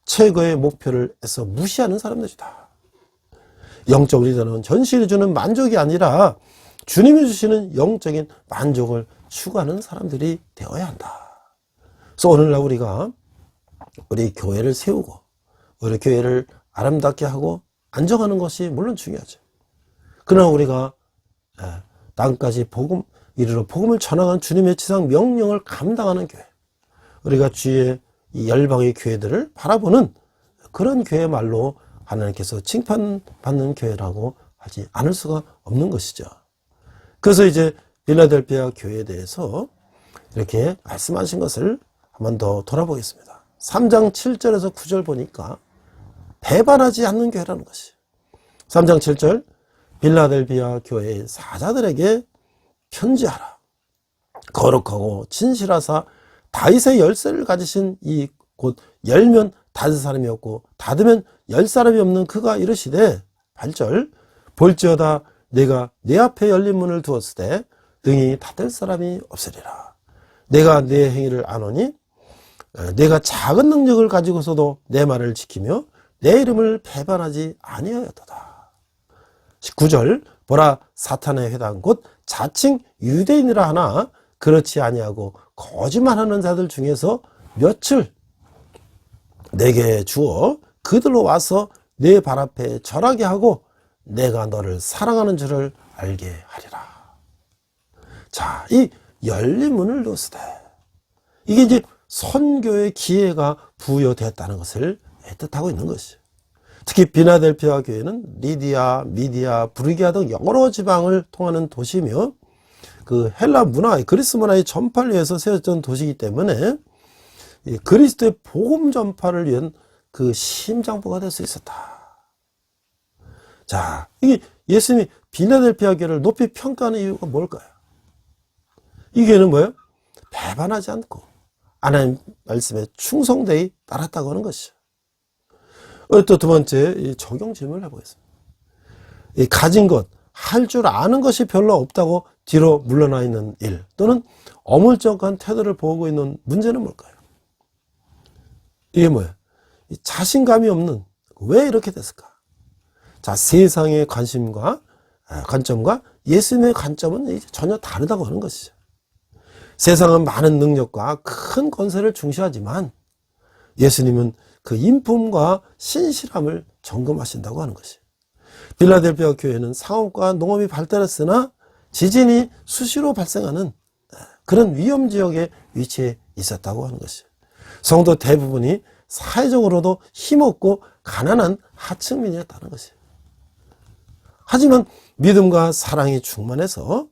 최고의 목표를 애써 무시하는 사람들이다. 영적 리더는 현실이 주는 만족이 아니라 주님이 주시는 영적인 만족을 추구하는 사람들이 되어야 한다. 그래서 오늘날 우리가 우리 교회를 세우고 우리 교회를 아름답게 하고 안정하는 것이 물론 중요하죠. 그러나 우리가 땅까지 이르러 복음을 전하는 주님의 지상 명령을 감당하는 교회, 우리가 주의 이 열방의 교회들을 바라보는 그런 교회말로 하나님께서 칭판받는 교회라고 하지 않을 수가 없는 것이죠. 그래서 이제 필라델피아 교회에 대해서 이렇게 말씀하신 것을 한번 더 돌아보겠습니다. 3장 7절에서 9절 보니까 배반하지 않는 교회라는 것이. 3장 7절 빌라델비아 교회의 사자들에게 편지하라. 거룩하고 진실하사 다윗의 열쇠를 가지신 이 곧 열면 닫은 사람이 없고 닫으면 열 사람이 없는 그가 이르시되 8절 볼지어다 내가 내 앞에 열린 문을 두었을 때 능히 닫을 사람이 없으리라. 내가 내 행위를 아노니 내가 작은 능력을 가지고서도 내 말을 지키며 내 이름을 배반하지 아니하였도다. 19절 보라 사탄의 회당 곧 자칭 유대인이라 하나 그렇지 아니하고 거짓말하는 자들 중에서 며칠 내게 주어 그들로 와서 내 발 앞에 절하게 하고 내가 너를 사랑하는 줄을 알게 하리라. 자, 이 열린 문을 두었으되 이게 이제 선교의 기회가 부여됐다는 것을 뜻하고 있는 것이죠. 특히 비나델피아 교회는 리디아, 미디아, 부르기아 등 여러 지방을 통하는 도시며 그 헬라 문화, 그리스 문화의 전파를 위해서 세워졌던 도시이기 때문에 그리스도의 복음 전파를 위한 그 심장부가 될 수 있었다. 자, 이게 예수님이 비나델피아 교회를 높이 평가하는 이유가 뭘까요? 이 교회는 뭐예요? 배반하지 않고 하나님 말씀에 충성되이 따랐다고 하는 것이죠. 또 두 번째 적용 질문을 해보겠습니다. 가진 것, 할 줄 아는 것이 별로 없다고 뒤로 물러나 있는 일 또는 어물쩡한 태도를 보이고 있는 문제는 뭘까요? 이게 뭐예요? 자신감이 없는, 왜 이렇게 됐을까? 자, 세상의 관심과 관점과 예수님의 관점은 이제 전혀 다르다고 하는 것이죠. 세상은 많은 능력과 큰 권세를 중시하지만 예수님은 그 인품과 신실함을 점검하신다고 하는 것이에요. 빌라델피아 교회는 상업과 농업이 발달했으나 지진이 수시로 발생하는 그런 위험 지역에 위치해 있었다고 하는 것이에요. 성도 대부분이 사회적으로도 힘없고 가난한 하층민이었다는 것이에요. 하지만 믿음과 사랑이 충만해서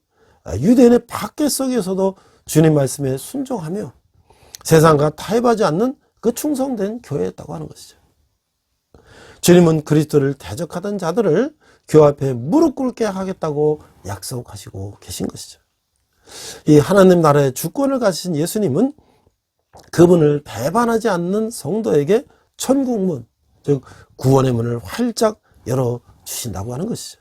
유대인의 박해 속에서도 주님 말씀에 순종하며 세상과 타협하지 않는 그 충성된 교회였다고 하는 것이죠. 주님은 그리스도를 대적하던 자들을 교회 앞에 무릎 꿇게 하겠다고 약속하시고 계신 것이죠. 이 하나님 나라의 주권을 가지신 예수님은 그분을 배반하지 않는 성도에게 천국문, 즉 구원의 문을 활짝 열어주신다고 하는 것이죠.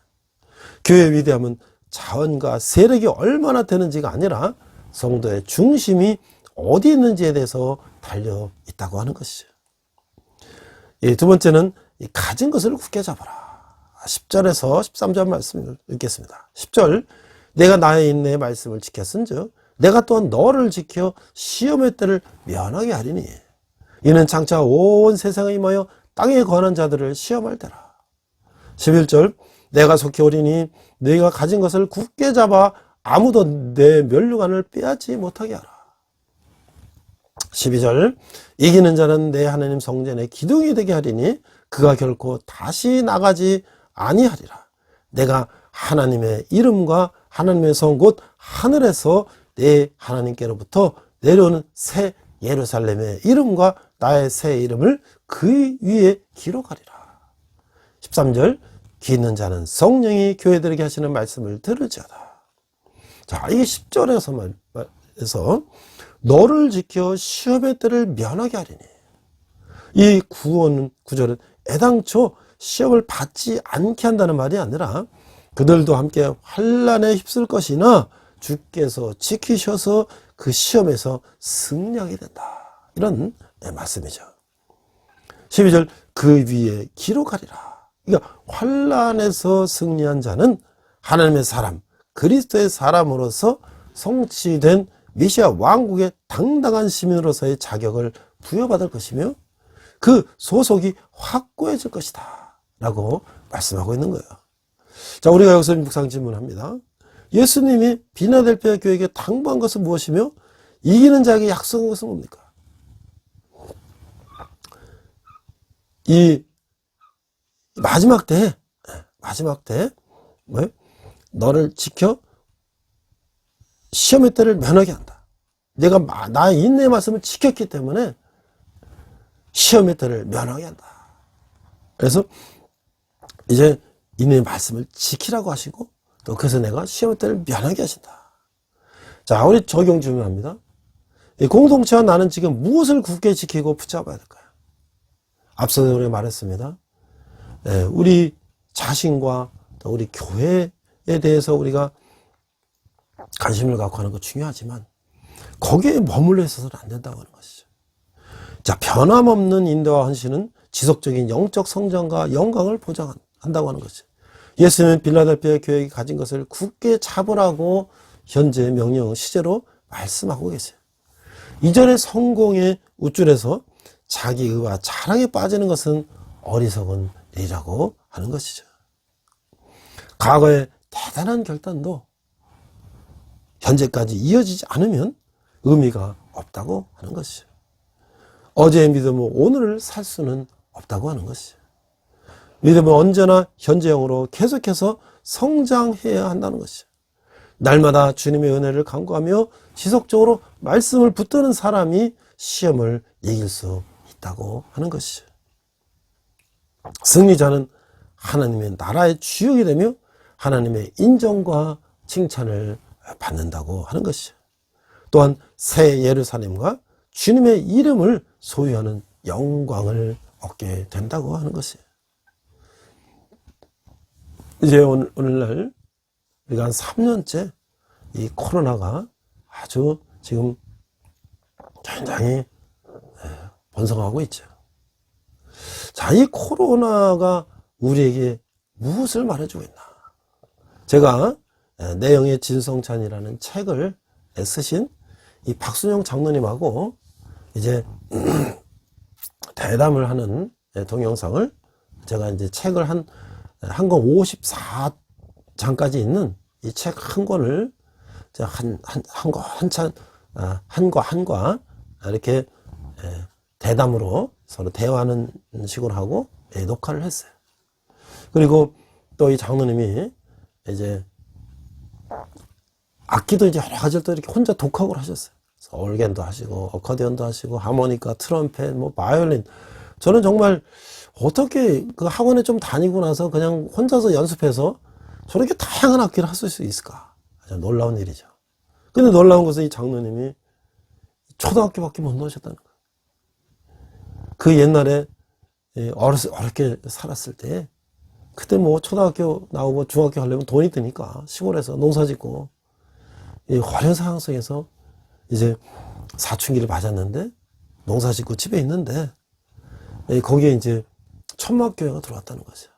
교회의 위대함은 자원과 세력이 얼마나 되는지가 아니라 성도의 중심이 어디 있는지에 대해서 달려 있다고 하는 것이죠. 두 번째는 가진 것을 굳게 잡아라. 10절에서 13절 말씀을 읽겠습니다. 10절 내가 나의 인내의 말씀을 지켰은즉 내가 또한 너를 지켜 시험의 때를 면하게 하리니 이는 장차 온 세상에 임하여 땅에 거하는 자들을 시험할 때라. 11절 내가 속히 오리니 네가 가진 것을 굳게 잡아 아무도 내 면류관을 빼앗지 못하게 하라. 12절 이기는 자는 내 하나님 성전의 기둥이 되게 하리니 그가 결코 다시 나가지 아니하리라. 내가 하나님의 이름과 하나님의 성 곧 하늘에서 내 하나님께로부터 내려오는 새 예루살렘의 이름과 나의 새 이름을 그 위에 기록하리라. 13절 귀 있는 자는 성령이 교회들에게 하시는 말씀을 들을지어다. 자, 이게 10절에서 말해서 너를 지켜 시험의 때를 면하게 하리니, 이 구원 구절은 애당초 시험을 받지 않게 한다는 말이 아니라 그들도 함께 환난에 휩쓸 것이나 주께서 지키셔서 그 시험에서 승리하게 된다, 이런 말씀이죠. 12절 그 위에 기록하리라. 그러니까 환난에서 승리한 자는 하나님의 사람, 그리스도의 사람으로서 성취된 메시아 왕국의 당당한 시민으로서의 자격을 부여받을 것이며 그 소속이 확고해질 것이다 라고 말씀하고 있는 거예요. 자, 우리가 여기서 묵상 질문합니다. 예수님이 비나델피아 교회에게 당부한 것은 무엇이며 이기는 자에게 약속한 것은 뭡니까? 이 마지막 때 뭐예요? 너를 지켜 시험의 때를 면하게 한다. 내가 나의 인내의 말씀을 지켰기 때문에 시험의 때를 면하게 한다. 그래서 이제 인내의 말씀을 지키라고 하시고 또 그래서 내가 시험의 때를 면하게 하신다. 자, 우리 적용 중요합니다. 이 공동체와 나는 지금 무엇을 굳게 지키고 붙잡아야 될까요? 앞서도 우리가 말했습니다. 우리 자신과 또 우리 교회에 대해서 우리가 관심을 갖고 하는 거 중요하지만 거기에 머물러 있어서는 안 된다고 하는 것이죠. 자, 변함없는 인도와 헌신은 지속적인 영적 성장과 영광을 보장한다고 하는 것이죠. 예수님은 빌라델피아 교회가 가진 것을 굳게 잡으라고 현재 명령 시제로 말씀하고 계세요. 이전의 성공의 우쭐에서 자기 의와 자랑에 빠지는 것은 어리석은 일이라고 하는 것이죠. 과거의 대단한 결단도 현재까지 이어지지 않으면 의미가 없다고 하는 것이죠. 어제의 믿음은 오늘을 살 수는 없다고 하는 것이죠. 믿음은 언제나 현재형으로 계속해서 성장해야 한다는 것이죠. 날마다 주님의 은혜를 간구하며 지속적으로 말씀을 붙드는 사람이 시험을 이길 수 있다고 하는 것이죠. 승리자는 하나님의 나라의 주역이 되며 하나님의 인정과 칭찬을 받는다고 하는 것이죠. 또한 새 예루살렘과 주님의 이름을 소유하는 영광을 얻게 된다고 하는 것이에요. 이제 오늘날 우리가 한 3년째 이 코로나가 아주 지금 굉장히 번성하고 있죠. 자, 이 코로나가 우리에게 무엇을 말해주고 있나? 제가 내영의 진성찬이라는 책을 쓰신 이 박순영 장로님하고 이제 대담을 하는 동영상을 제가 이제 책을 한 권 54장까지 있는 이 책 한 권을 제가 한과 이렇게 대담으로 서로 대화하는 식으로 하고 녹화를 했어요. 그리고 또 이 장로님이 이제 악기도 이제 여러 가지를 또 이렇게 혼자 독학을 하셨어요. 그래서 올겐도 하시고 어코디언도 하시고 하모니카, 트럼펫, 뭐 바이올린. 저는 정말 어떻게 그 학원에 좀 다니고 나서 그냥 혼자서 연습해서 저렇게 다양한 악기를 할 수 있을까? 아주 놀라운 일이죠. 근데 놀라운 것은 이 장로님이 초등학교밖에 못 나오셨다는 거예요. 그 옛날에 어렵게 살았을 때 그때 뭐 초등학교 나오고 중학교 가려면 돈이 드니까 시골에서 농사 짓고 이 어려운 상황 속에서 이제 사춘기를 맞았는데 농사 짓고 집에 있는데 거기에 이제 천막교회가 들어왔다는 거죠.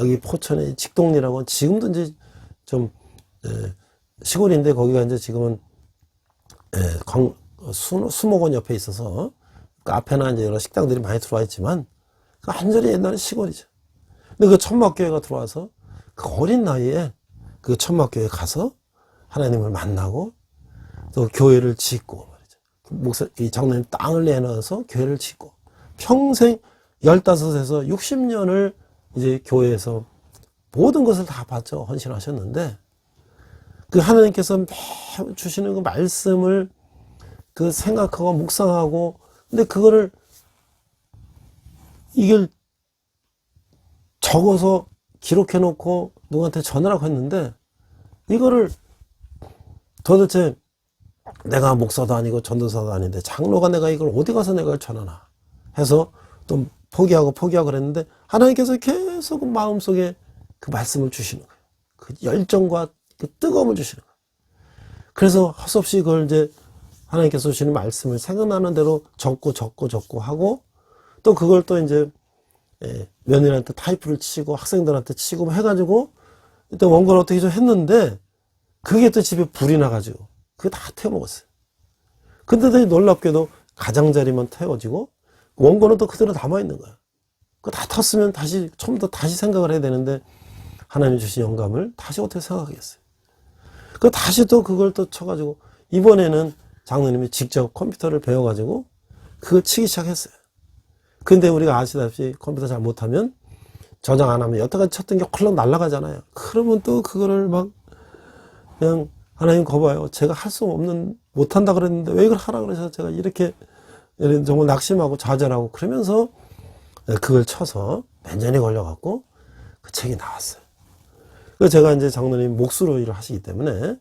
여기 포천의 직동리라고 지금도 이제 좀 시골인데 거기가 이제 지금은 수목원 옆에 있어서 카페나 이제 여러 식당들이 많이 들어와 있지만 완전히 옛날에 시골이죠. 근데 그 천막교회가 들어와서 그 어린 나이에 그 천막교회 가서 하나님을 만나고 또 교회를 짓고 말이죠. 이 장로님 땅을 내놔서 교회를 짓고 평생 15에서 60년을 이제 교회에서 모든 것을 다 바쳐 헌신하셨는데 그 하나님께서 매일 주시는 그 말씀을 그 생각하고 묵상하고 근데 그거를 이걸 적어서 기록해 놓고 누구한테 전하라고 했는데 이거를 도대체 내가 목사도 아니고 전도사도 아닌데 장로가 내가 이걸 어디 가서 내가 전하나 해서 또 포기하고 그랬는데 하나님께서 계속 마음속에 그 말씀을 주시는 거예요. 그 열정과 그 뜨거움을 주시는 거예요. 그래서 할 수 없이 그걸 이제 하나님께서 주시는 말씀을 생각나는 대로 적고 하고 또 그걸 또 이제 며느리한테 타이프를 치고 학생들한테 치고 해가지고 또 원고를 어떻게 좀 했는데 그게 또 집에 불이 나가지고 그게 다 태워먹었어요. 근데도 놀랍게도 가장자리만 태워지고 원고는 또 그대로 남아있는 거야. 그거 다 탔으면 다시 처음부터 다시 생각을 해야 되는데 하나님 주신 영감을 다시 어떻게 생각하겠어요. 그 다시 또 그걸 또 쳐가지고 이번에는 장로님이 직접 컴퓨터를 배워가지고 그걸 치기 시작했어요. 근데 우리가 아시다시피 컴퓨터 잘 못하면 저장 안 하면 여태까지 쳤던 게 헐렁 날아가잖아요. 그러면 또 그거를 막 그냥 하나님 거 봐요. 제가 할 수 없는 못한다 그랬는데 왜 이걸 하라 그러셔서 제가 이렇게 정말 낙심하고 좌절하고 그러면서 그걸 쳐서 몇 년이 걸려갖고 그 책이 나왔어요. 그래서 제가 이제 장로님 목수로 일을 하시기 때문에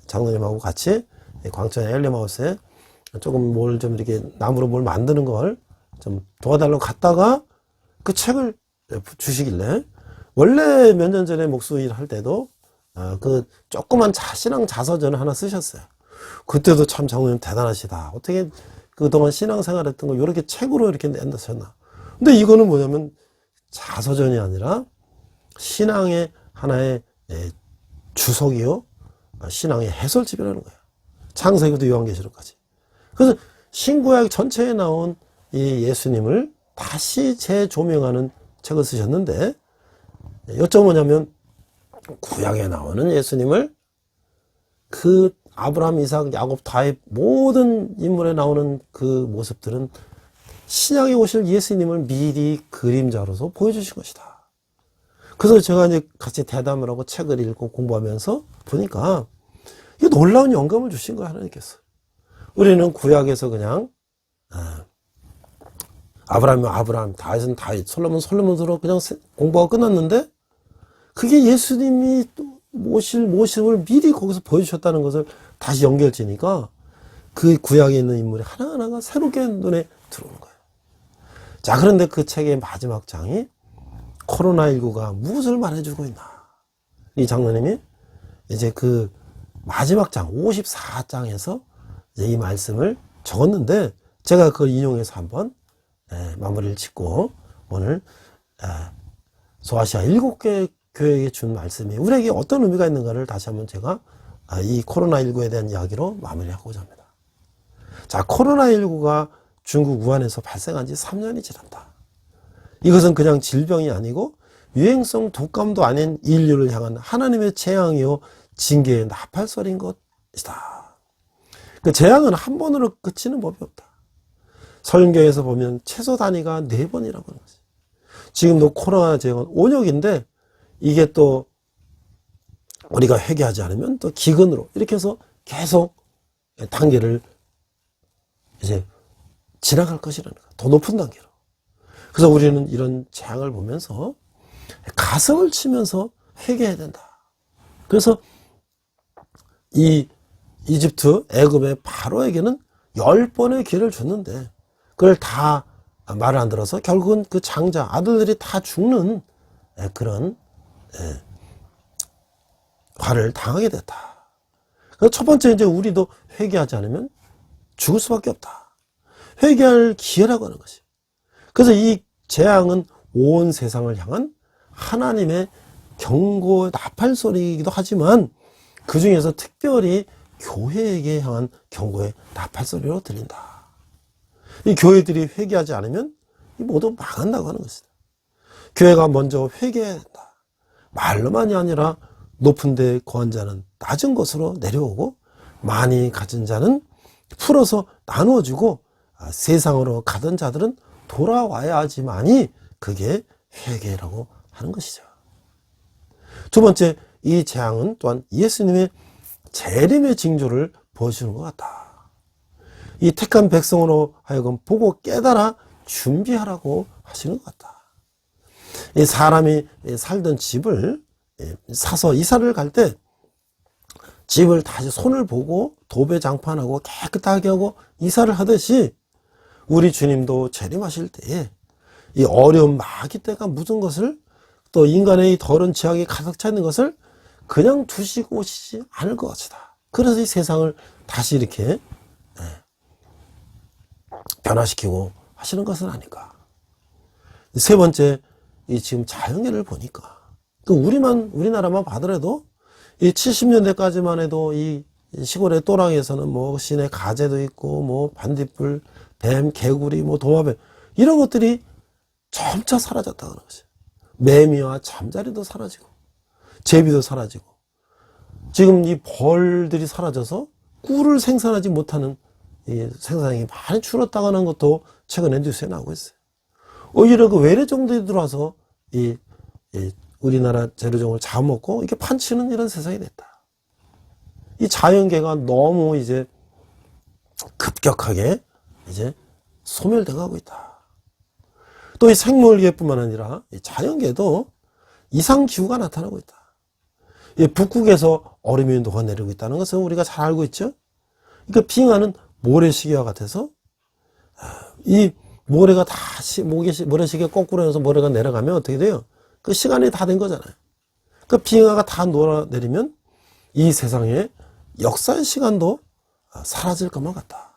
장로님하고 같이 광천의 엘리마우스에 조금 뭘 좀 이렇게 나무로 뭘 만드는 걸 좀 도와달라고 갔다가 그 책을 주시길래, 원래 몇 년 전에 목수 일 할 때도 그 조그만 신앙 자서전을 하나 쓰셨어요. 그때도 참 장로님 대단하시다. 어떻게 그동안 신앙생활 했던 걸 이렇게 책으로 이렇게 낸다셨나. 근데 이거는 뭐냐면 자서전이 아니라 신앙의 하나의 주석이요, 신앙의 해설집이라는 거예요. 창세기부터 요한계시록까지. 그래서 신구약 전체에 나온 이 예수님을 다시 재조명하는 책을 쓰셨는데, 여쭤 뭐냐면 구약에 나오는 예수님을 그 아브라함, 이삭, 야곱, 다의 모든 인물에 나오는 그 모습들은 신약에 오실 예수님을 미리 그림자로서 보여주신 것이다. 그래서 제가 이제 같이 대담을 하고 책을 읽고 공부하면서 보니까 이게 놀라운 영감을 주신 거야, 하나님께서. 우리는 구약에서 그냥 아브라함이면 아브라함, 다윗은 다윗, 솔로몬 솔로몬으로 그냥 공부하고 끝났는데, 그게 예수님이 모실 모습을 미리 거기서 보여주셨다는 것을 다시 연결지니까 그 구약에 있는 인물이 하나하나가 새롭게 눈에 들어오는 거예요. 자, 그런데 그 책의 마지막 장이 코로나19가 무엇을 말해주고 있나. 이 장로님이 이제 그 마지막 장 54장에서 이제 이 말씀을 적었는데, 제가 그걸 인용해서 한번 마무리를 짓고, 오늘 소아시아 7개 교회에게 준 말씀이 우리에게 어떤 의미가 있는가를 다시 한번 제가 이 코로나19에 대한 이야기로 마무리하고자 합니다. 자, 코로나19가 중국 우한에서 발생한 지 3년이 지났다. 이것은 그냥 질병이 아니고 유행성 독감도 아닌 인류를 향한 하나님의 재앙이요 징계의 나팔소리인 것이다. 그 재앙은 한 번으로 그치는 법이 없다. 설교에서 보면 최소 단위가 4번이라고 하는 거지. 지금도 코로나 재앙은 온역인데, 이게 또 우리가 회개하지 않으면 또 기근으로 이렇게 해서 계속 단계를 이제 지나갈 것이라는 거야. 더 높은 단계로. 그래서 우리는 이런 재앙을 보면서 가슴을 치면서 회개해야 된다. 그래서 이 이집트, 애굽의 바로에게는 10번의 기회를 줬는데 그걸 다 말을 안 들어서 결국은 그 장자, 아들들이 다 죽는 그런 화를 당하게 됐다. 그래서 첫 번째, 이제 우리도 회개하지 않으면 죽을 수밖에 없다. 회개할 기회라고 하는 것이. 그래서 이 재앙은 온 세상을 향한 하나님의 경고 나팔 소리이기도 하지만, 그 중에서 특별히 교회에게 향한 경고의 나팔 소리로 들린다. 이 교회들이 회개하지 않으면 모두 망한다고 하는 것이다. 교회가 먼저 회개해야 된다. 말로만이 아니라 높은 데 거한 자는 낮은 곳으로 내려오고, 많이 가진 자는 풀어서 나누어주고, 세상으로 가던 자들은 돌아와야 하지만이 그게 회개라고 하는 것이죠. 두 번째, 이 재앙은 또한 예수님의 재림의 징조를 보여주는 것 같다. 이 택한 백성으로 하여금 보고 깨달아 준비하라고 하시는 것 같다. 이 사람이 살던 집을 사서 이사를 갈 때 집을 다시 손을 보고 도배장판하고 깨끗하게 하고 이사를 하듯이, 우리 주님도 재림하실 때에 이 어려운 마귀 때가 묻은 것을, 또 인간의 이 더러운 죄악이 가득 차 있는 것을 그냥 두시고 오시지 않을 것 같다. 그래서 이 세상을 다시 이렇게 변화시키고 하시는 것은 아닌가. 세 번째, 이 지금 자연계를 보니까, 또 우리나라만 봐더라도 이 70년대까지만 해도 이 시골의 또랑에서는 뭐 시내 가재도 있고, 뭐 반딧불, 뱀, 개구리, 뭐 도마뱀, 이런 것들이 점차 사라졌다는 것이. 매미와 잠자리도 사라지고, 제비도 사라지고, 지금 이 벌들이 사라져서 꿀을 생산하지 못하는 이 생산량이 많이 줄었다는 것도 최근에 뉴스에 나오고 있어요. 오히려 그 외래종들이 들어와서 이 우리나라 재료종을 잡아먹고 이렇게 판치는 이런 세상이 됐다. 이 자연계가 너무 이제 급격하게 이제 소멸돼 가고 있다. 또 이 생물계뿐만 아니라 이 자연계도 이상기후가 나타나고 있다. 이 북극에서 얼음이 녹아내리고 있다는 것은 우리가 잘 알고 있죠. 그러니까 빙하는 모래시계와 같아서 이 모래가 다시 모래시계 거꾸로 해서 모래가 내려가면 어떻게 돼요? 그 시간이 다 된 거잖아요. 그 빙하가 다 녹아내리면 이 세상에 역사의 시간도 사라질 것만 같다.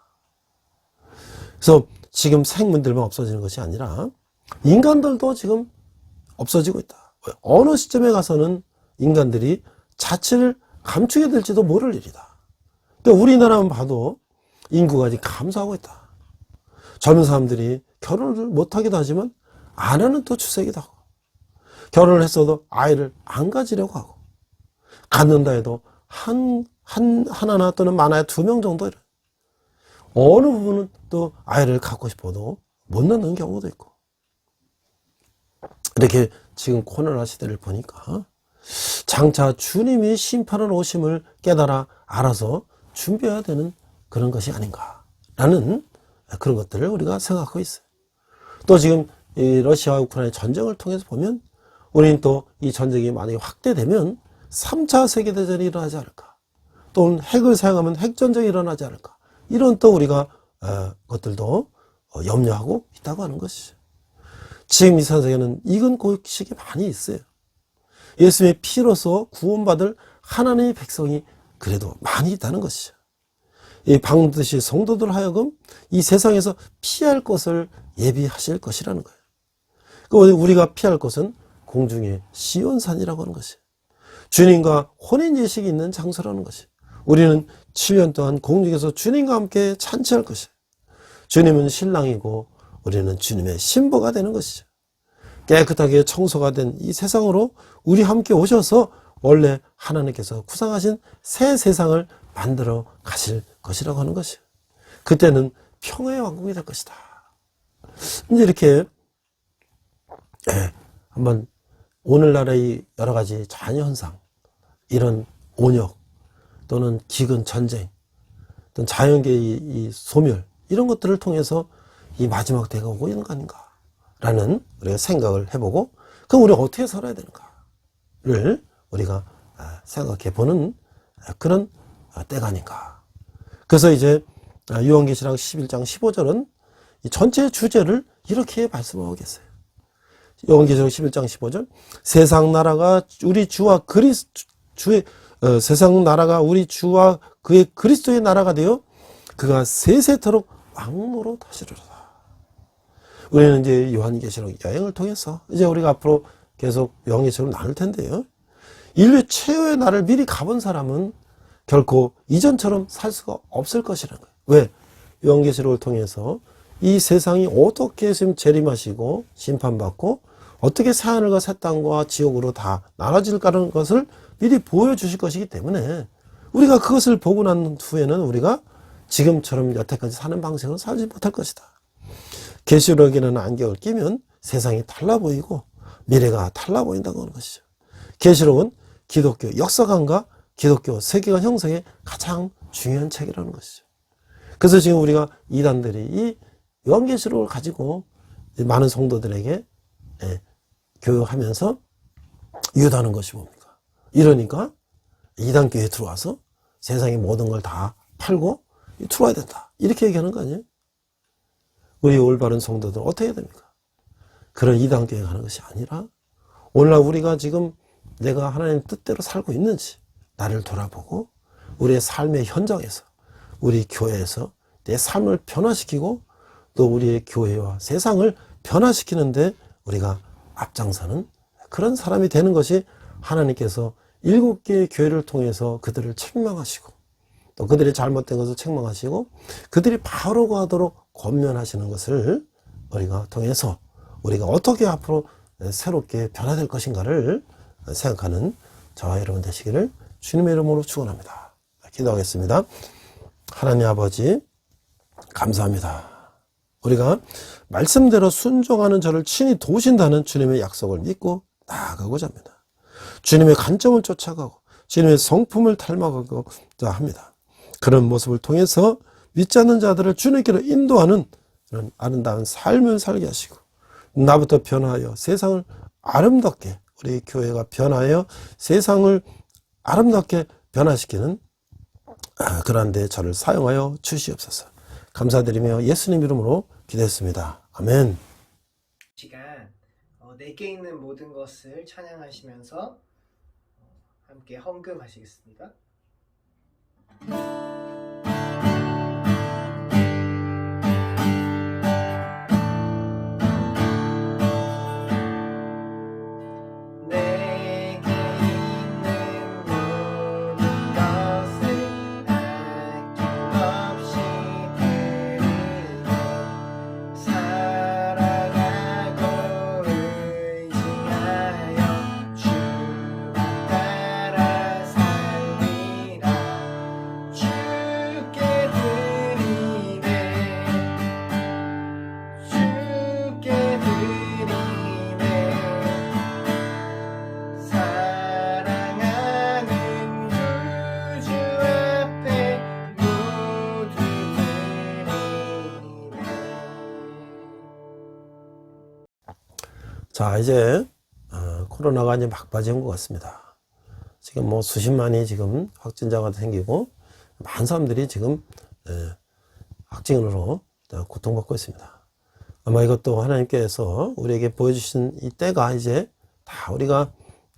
그래서 지금 생물들만 없어지는 것이 아니라 인간들도 지금 없어지고 있다. 어느 시점에 가서는 인간들이 자취를 감추게 될지도 모를 일이다. 그러니까 우리나라만 봐도 인구가 지금 감소하고 있다. 젊은 사람들이 결혼을 못하기도 하지만 안 하는 또 추세이기도 하고, 결혼을 했어도 아이를 안 가지려고 하고, 갖는다 해도 하나 또는 많아야 2명 정도 이래. 어느 부분은 또 아이를 갖고 싶어도 못 낳는 경우도 있고. 이렇게 지금 코로나 시대를 보니까 장차 주님이 심판을 오심을 깨달아 알아서 준비해야 되는 그런 것이 아닌가라는 그런 것들을 우리가 생각하고 있어요. 또 지금 이 러시아와 우크라이나 전쟁을 통해서 보면 우리는 또 이 전쟁이 만약에 확대되면 3차 세계대전이 일어나지 않을까, 또는 핵을 사용하면 핵전쟁이 일어나지 않을까, 이런 또 우리가 것들도 염려하고 있다고 하는 것이죠. 지금 이 세상에는 익은 곡식이 많이 있어요. 예수님의 피로서 구원받을 하나님의 백성이 그래도 많이 있다는 것이죠. 이 방듯이 성도들 하여금 이 세상에서 피할 것을 예비하실 것이라는 거예요. 우리가 피할 것은 공중의 시온산이라고 하는 것이에요. 주님과 혼인예식이 있는 장소라는 것이에요. 우리는 7년 동안 공중에서 주님과 함께 찬치할 것이에요. 주님은 신랑이고 우리는 주님의 신부가 되는 것이죠. 깨끗하게 청소가 된 이 세상으로 우리 함께 오셔서 원래 하나님께서 구상하신 새 세상을 만들어 가실 것이라고 하는 것이에요. 그때는 평화의 왕국이 될 것이다. 이제 이렇게 한번 오늘날의 여러 가지 자연현상, 이런 온역 또는 기근, 전쟁, 또는 자연계의 이 소멸, 이런 것들을 통해서 이 마지막 때가 오고 있는 거 아닌가라는 우리가 생각을 해보고, 그럼 우리가 어떻게 살아야 되는가를 우리가 생각해 보는 그런 때가 아닌가. 그래서 이제 요한계시록 11장 15절은 이 전체 주제를 이렇게 말씀하고 계세요. 요한계시록 11장 15절, 세상 나라가 우리 주와 세상 나라가 우리 주와 그의 그리스도의 나라가 되어 그가 세세토록 왕노로 다스리로다. 우리는 이제 요한계시록 여행을 통해서 이제 우리가 앞으로 계속 요한계시록을 나눌 텐데요. 인류 최후의 날을 미리 가본 사람은 결코 이전처럼 살 수가 없을 것이라는 거예요. 왜? 요한계시록을 통해서 이 세상이 어떻게 지금 재림하시고 심판받고 어떻게 새하늘과 새 땅과 지옥으로 다 나눠질까라는 것을 미리 보여주실 것이기 때문에 우리가 그것을 보고 난 후에는 우리가 지금처럼 여태까지 사는 방식으로 살지 못할 것이다. 계시록에는 안경을 끼면 세상이 달라 보이고 미래가 달라 보인다고 하는 것이죠. 계시록은 기독교 역사관과 기독교 세계관 형성의 가장 중요한 책이라는 것이죠. 그래서 지금 우리가 이단들이 이 요한계시록을 가지고 많은 성도들에게 교육하면서 유도하는 것이 뭡니까? 이러니까 이단교회에 들어와서 세상의 모든 걸 다 팔고 들어와야 된다, 이렇게 얘기하는 거 아니에요? 우리 올바른 성도들은 어떻게 해야 됩니까? 그런 이단교회에 가는 것이 아니라 오늘날 우리가 지금 내가 하나님 뜻대로 살고 있는지 나를 돌아보고 우리의 삶의 현장에서, 우리 교회에서 내 삶을 변화시키고 또 우리의 교회와 세상을 변화시키는데 우리가 앞장서는 그런 사람이 되는 것이 하나님께서 7개의 교회를 통해서 그들을 책망하시고 또 그들이 잘못된 것을 책망하시고 그들이 바로 가도록 권면하시는 것을 우리가 통해서 우리가 어떻게 앞으로 새롭게 변화될 것인가를 생각하는 저와 여러분 되시기를 주님의 이름으로 축원합니다. 기도하겠습니다. 하나님 아버지, 감사합니다. 우리가 말씀대로 순종하는 저를 친히 도우신다는 주님의 약속을 믿고 나아가고자 합니다. 주님의 관점을 쫓아가고 주님의 성품을 닮아가고자 합니다. 그런 모습을 통해서 믿지 않는 자들을 주님께로 인도하는 그런 아름다운 삶을 살게 하시고, 나부터 변화하여 세상을 아름답게, 우리 교회가 변화하여 세상을 아름답게 변화시키는 그러한 데 저를 사용하여 주시옵소서. 감사드리며 예수님 이름으로 기도했습니다. 아멘. 시간 내게 있는 모든 것을 찬양하시면서 함께 헌금하시겠습니다. 내게 있는 모든 것을 아낌없이 드리고 살아가고 의지하여 주만 따라 살리라. 주께 드리네, 주께 드리네. 사랑하는 구주 앞에 모두 드리네. 자, 이제 코로나가 이제 막바지 온 것 같습니다. 지금 뭐 수십만이 지금 확진자가 생기고 많은 사람들이 지금 확진으로 고통받고 있습니다. 아마 이것도 하나님께서 우리에게 보여주신 이 때가 이제 다 우리가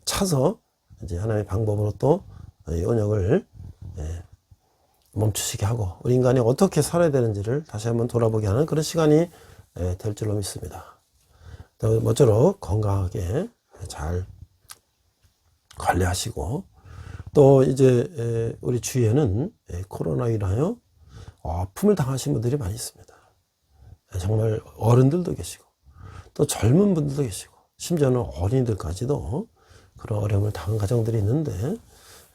차서 이제 하나님의 방법으로 또 이 언역을 멈추시게 하고 우리 인간이 어떻게 살아야 되는지를 다시 한번 돌아보게 하는 그런 시간이 될 줄로 믿습니다. 모쪼록 건강하게 잘 관리하시고, 또 이제 우리 주위에는 코로나로 인하여 아픔을 당하신 분들이 많이 있습니다. 정말 어른들도 계시고 또 젊은 분들도 계시고 심지어는 어린이들까지도 그런 어려움을 당한 가정들이 있는데,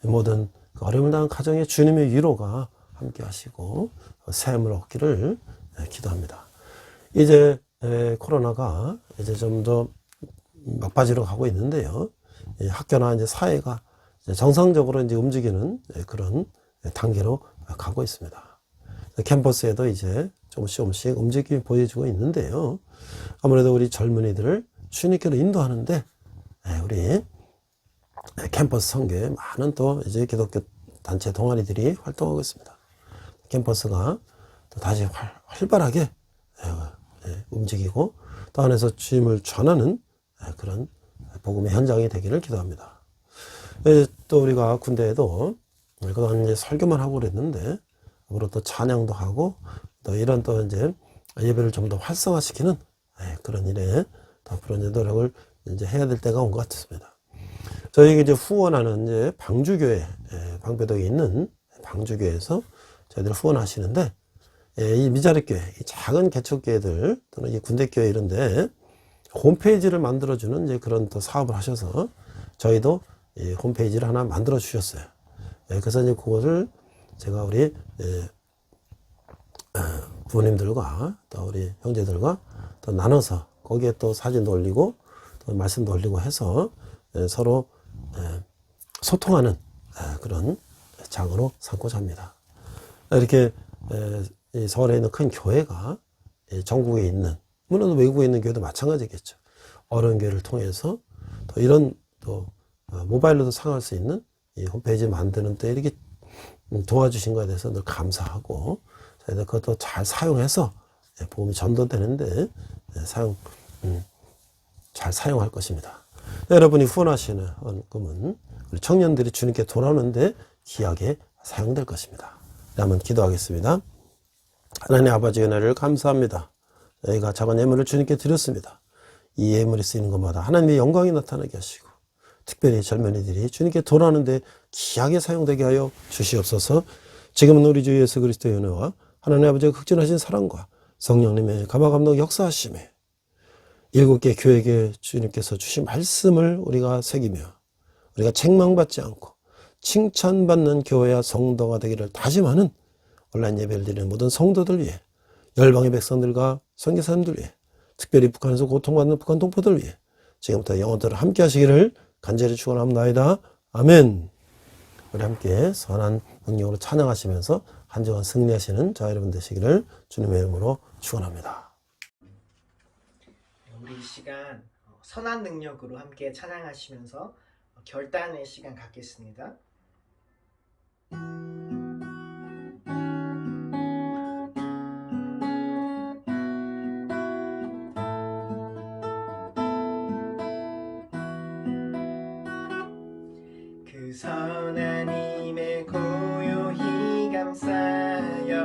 모든 그 어려움을 당한 가정에 주님의 위로가 함께 하시고 샘을 얻기를 기도합니다. 이제 코로나가 이제 좀 더 막바지로 가고 있는데요. 학교나 이제 사회가 이제 정상적으로 이제 움직이는 그런 단계로 가고 있습니다. 캠퍼스에도 이제 조금씩 움직임이 보여지고 있는데요. 아무래도 우리 젊은이들을 주님께로 인도하는데 우리 캠퍼스 선교에 많은 또 이제 기독교 단체 동아리들이 활동하고 있습니다. 캠퍼스가 또 다시 활발하게 움직이고 또 안에서 주님을 전하는 그런 복음의 현장이 되기를 기도합니다. 또 우리가 군대에도 그동안 이제 설교만 하고 그랬는데 앞으로 또 찬양도 하고 또 이런 또 이제 예배를 좀 더 활성화시키는 그런 일에 앞으로 이제 노력을 이제 해야 될 때가 온 것 같습니다. 저희 이제 후원하는 이제 방주교회, 방배동에 있는 방주교회에서 저희들 후원하시는데, 이 미자립교회, 이 작은 개척교회들 또는 이 군대교회 이런데 홈페이지를 만들어주는 이제 그런 또 사업을 하셔서 저희도 이 홈페이지를 하나 만들어 주셨어요. 그래서 이제 그것을 제가 우리 부모님들과 또 우리 형제들과 또 나눠서 거기에 또 사진도 올리고 또 말씀도 올리고 해서 서로 소통하는 그런 장으로 삼고자 합니다. 이렇게 서울에 있는 큰 교회가 전국에 있는, 물론 외국에 있는 교회도 마찬가지겠죠. 어려운 교회를 통해서 또 이런 또 모바일로도 사용할 수 있는 이 홈페이지 만드는 때 이렇게 도와주신 것에 대해서 늘 감사하고, 저희들 그것도 잘 사용해서 복음이 전도되는데 잘 사용할 것입니다. 여러분이 후원하시는 헌금은 우리 청년들이 주님께 돌아오는데 귀하게 사용될 것입니다. 한번 기도하겠습니다. 하나님 아버지 은혜를 감사합니다. 저희가 작은 예물을 주님께 드렸습니다. 이 예물이 쓰이는 것마다 하나님의 영광이 나타나게 하시고 특별히 젊은이들이 주님께 돌아오는데 귀하게 사용되게 하여 주시옵소서. 지금은 우리 주 예수 그리스도의 은혜와 하나님 아버지의 극진하신 사랑과 성령님의 감화감동 역사하심에 7개 교회에 주님께서 주신 말씀을 우리가 새기며 우리가 책망받지 않고 칭찬받는 교회와 성도가 되기를 다짐하는 온라인 예배를 드리는 모든 성도들 위해, 열방의 백성들과 선교사님들 위해, 특별히 북한에서 고통받는 북한 동포들 위해 지금부터 영혼들을 함께 하시기를 간절히 축원합나이다. 아멘. 우리 함께 선한 능력으로 찬양하시면서 한 주간 승리하시는 저와 여러분 되시기를 주님의 이름으로 축원합니다. 우리 이 시간 선한 능력으로 함께 찬양하시면서 결단의 시간 갖겠습니다. 그 선한 힘에 고요히 감싸여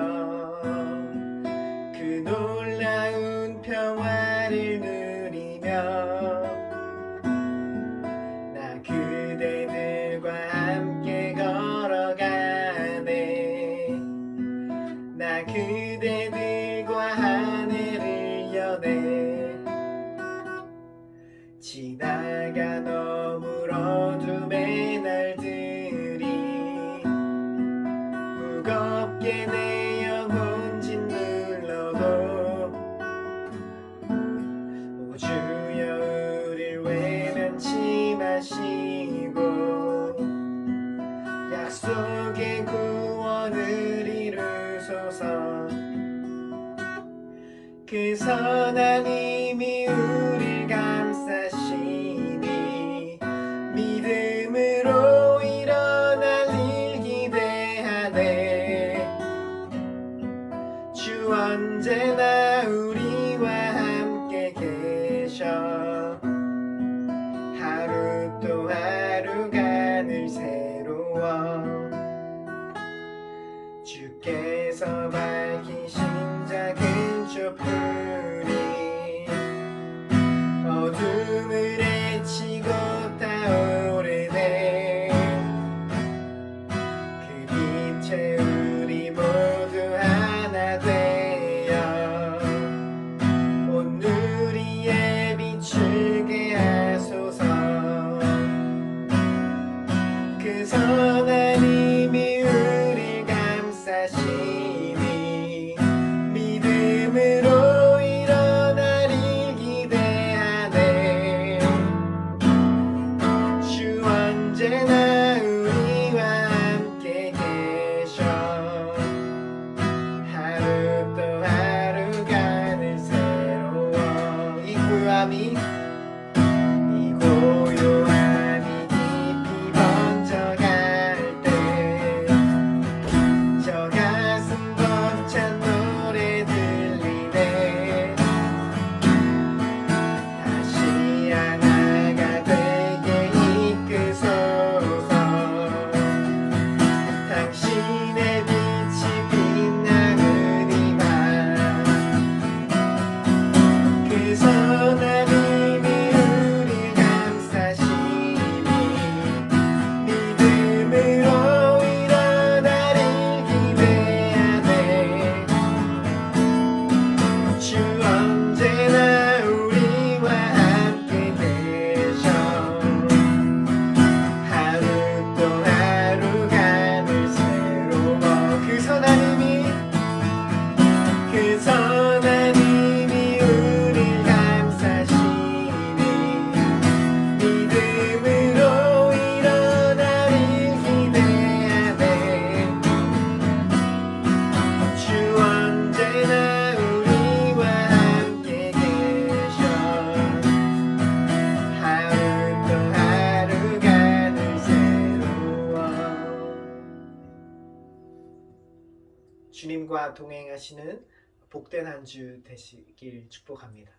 그 놀라운 평화를 누리며 나 그대들과 함께 걸어가네. 나 그대들과 하늘을 여네. 지나가 너무 어둠의 날들이 무겁게 내 영혼 짓눌러도 오 주여 우릴 외면치 마시고 약속의 구원을 이루소서. 그 선한 힘이 우릴 감싸시니 믿음으로 일어날 일 기대하네. 주 언제나 우리와 함께 계셔. 하루 또 하루가 늘 새로워. 주께서 밝히신 작은 촛불이 어둠을 헤치고 타오르네. 그 빛에 우리 모두 하나 되어 온 누리에 비추게 하소서. 그 선한 힘이 우릴 감싸시니 믿음으로 일어날 일 기대하네. 주 언제나 우리와 함께 계셔. 하루 또 하루가 늘 새로워. 이 고요함이 깊이 번져갈 때 저 가슴 벅찬 노래 들리네. 다시 하나가 되게 이끄소서. 당신의 빛이 빛나는 이 밤 그 선한 힘이 우릴 감싸시니 믿음으로 일어날 일 기대하네. 주 언제나 우리와 함께 계셔. 하루 또 하루가 늘 새로워. 그 선한 힘이 우릴 감싸시니 믿음으로 일어날 일 기대하네. 주 언제나 우리와 함께 계셔. 하루 또 하루가 늘 새로워. 주님과 동행하시는 복된 한 주 되시길 축복합니다.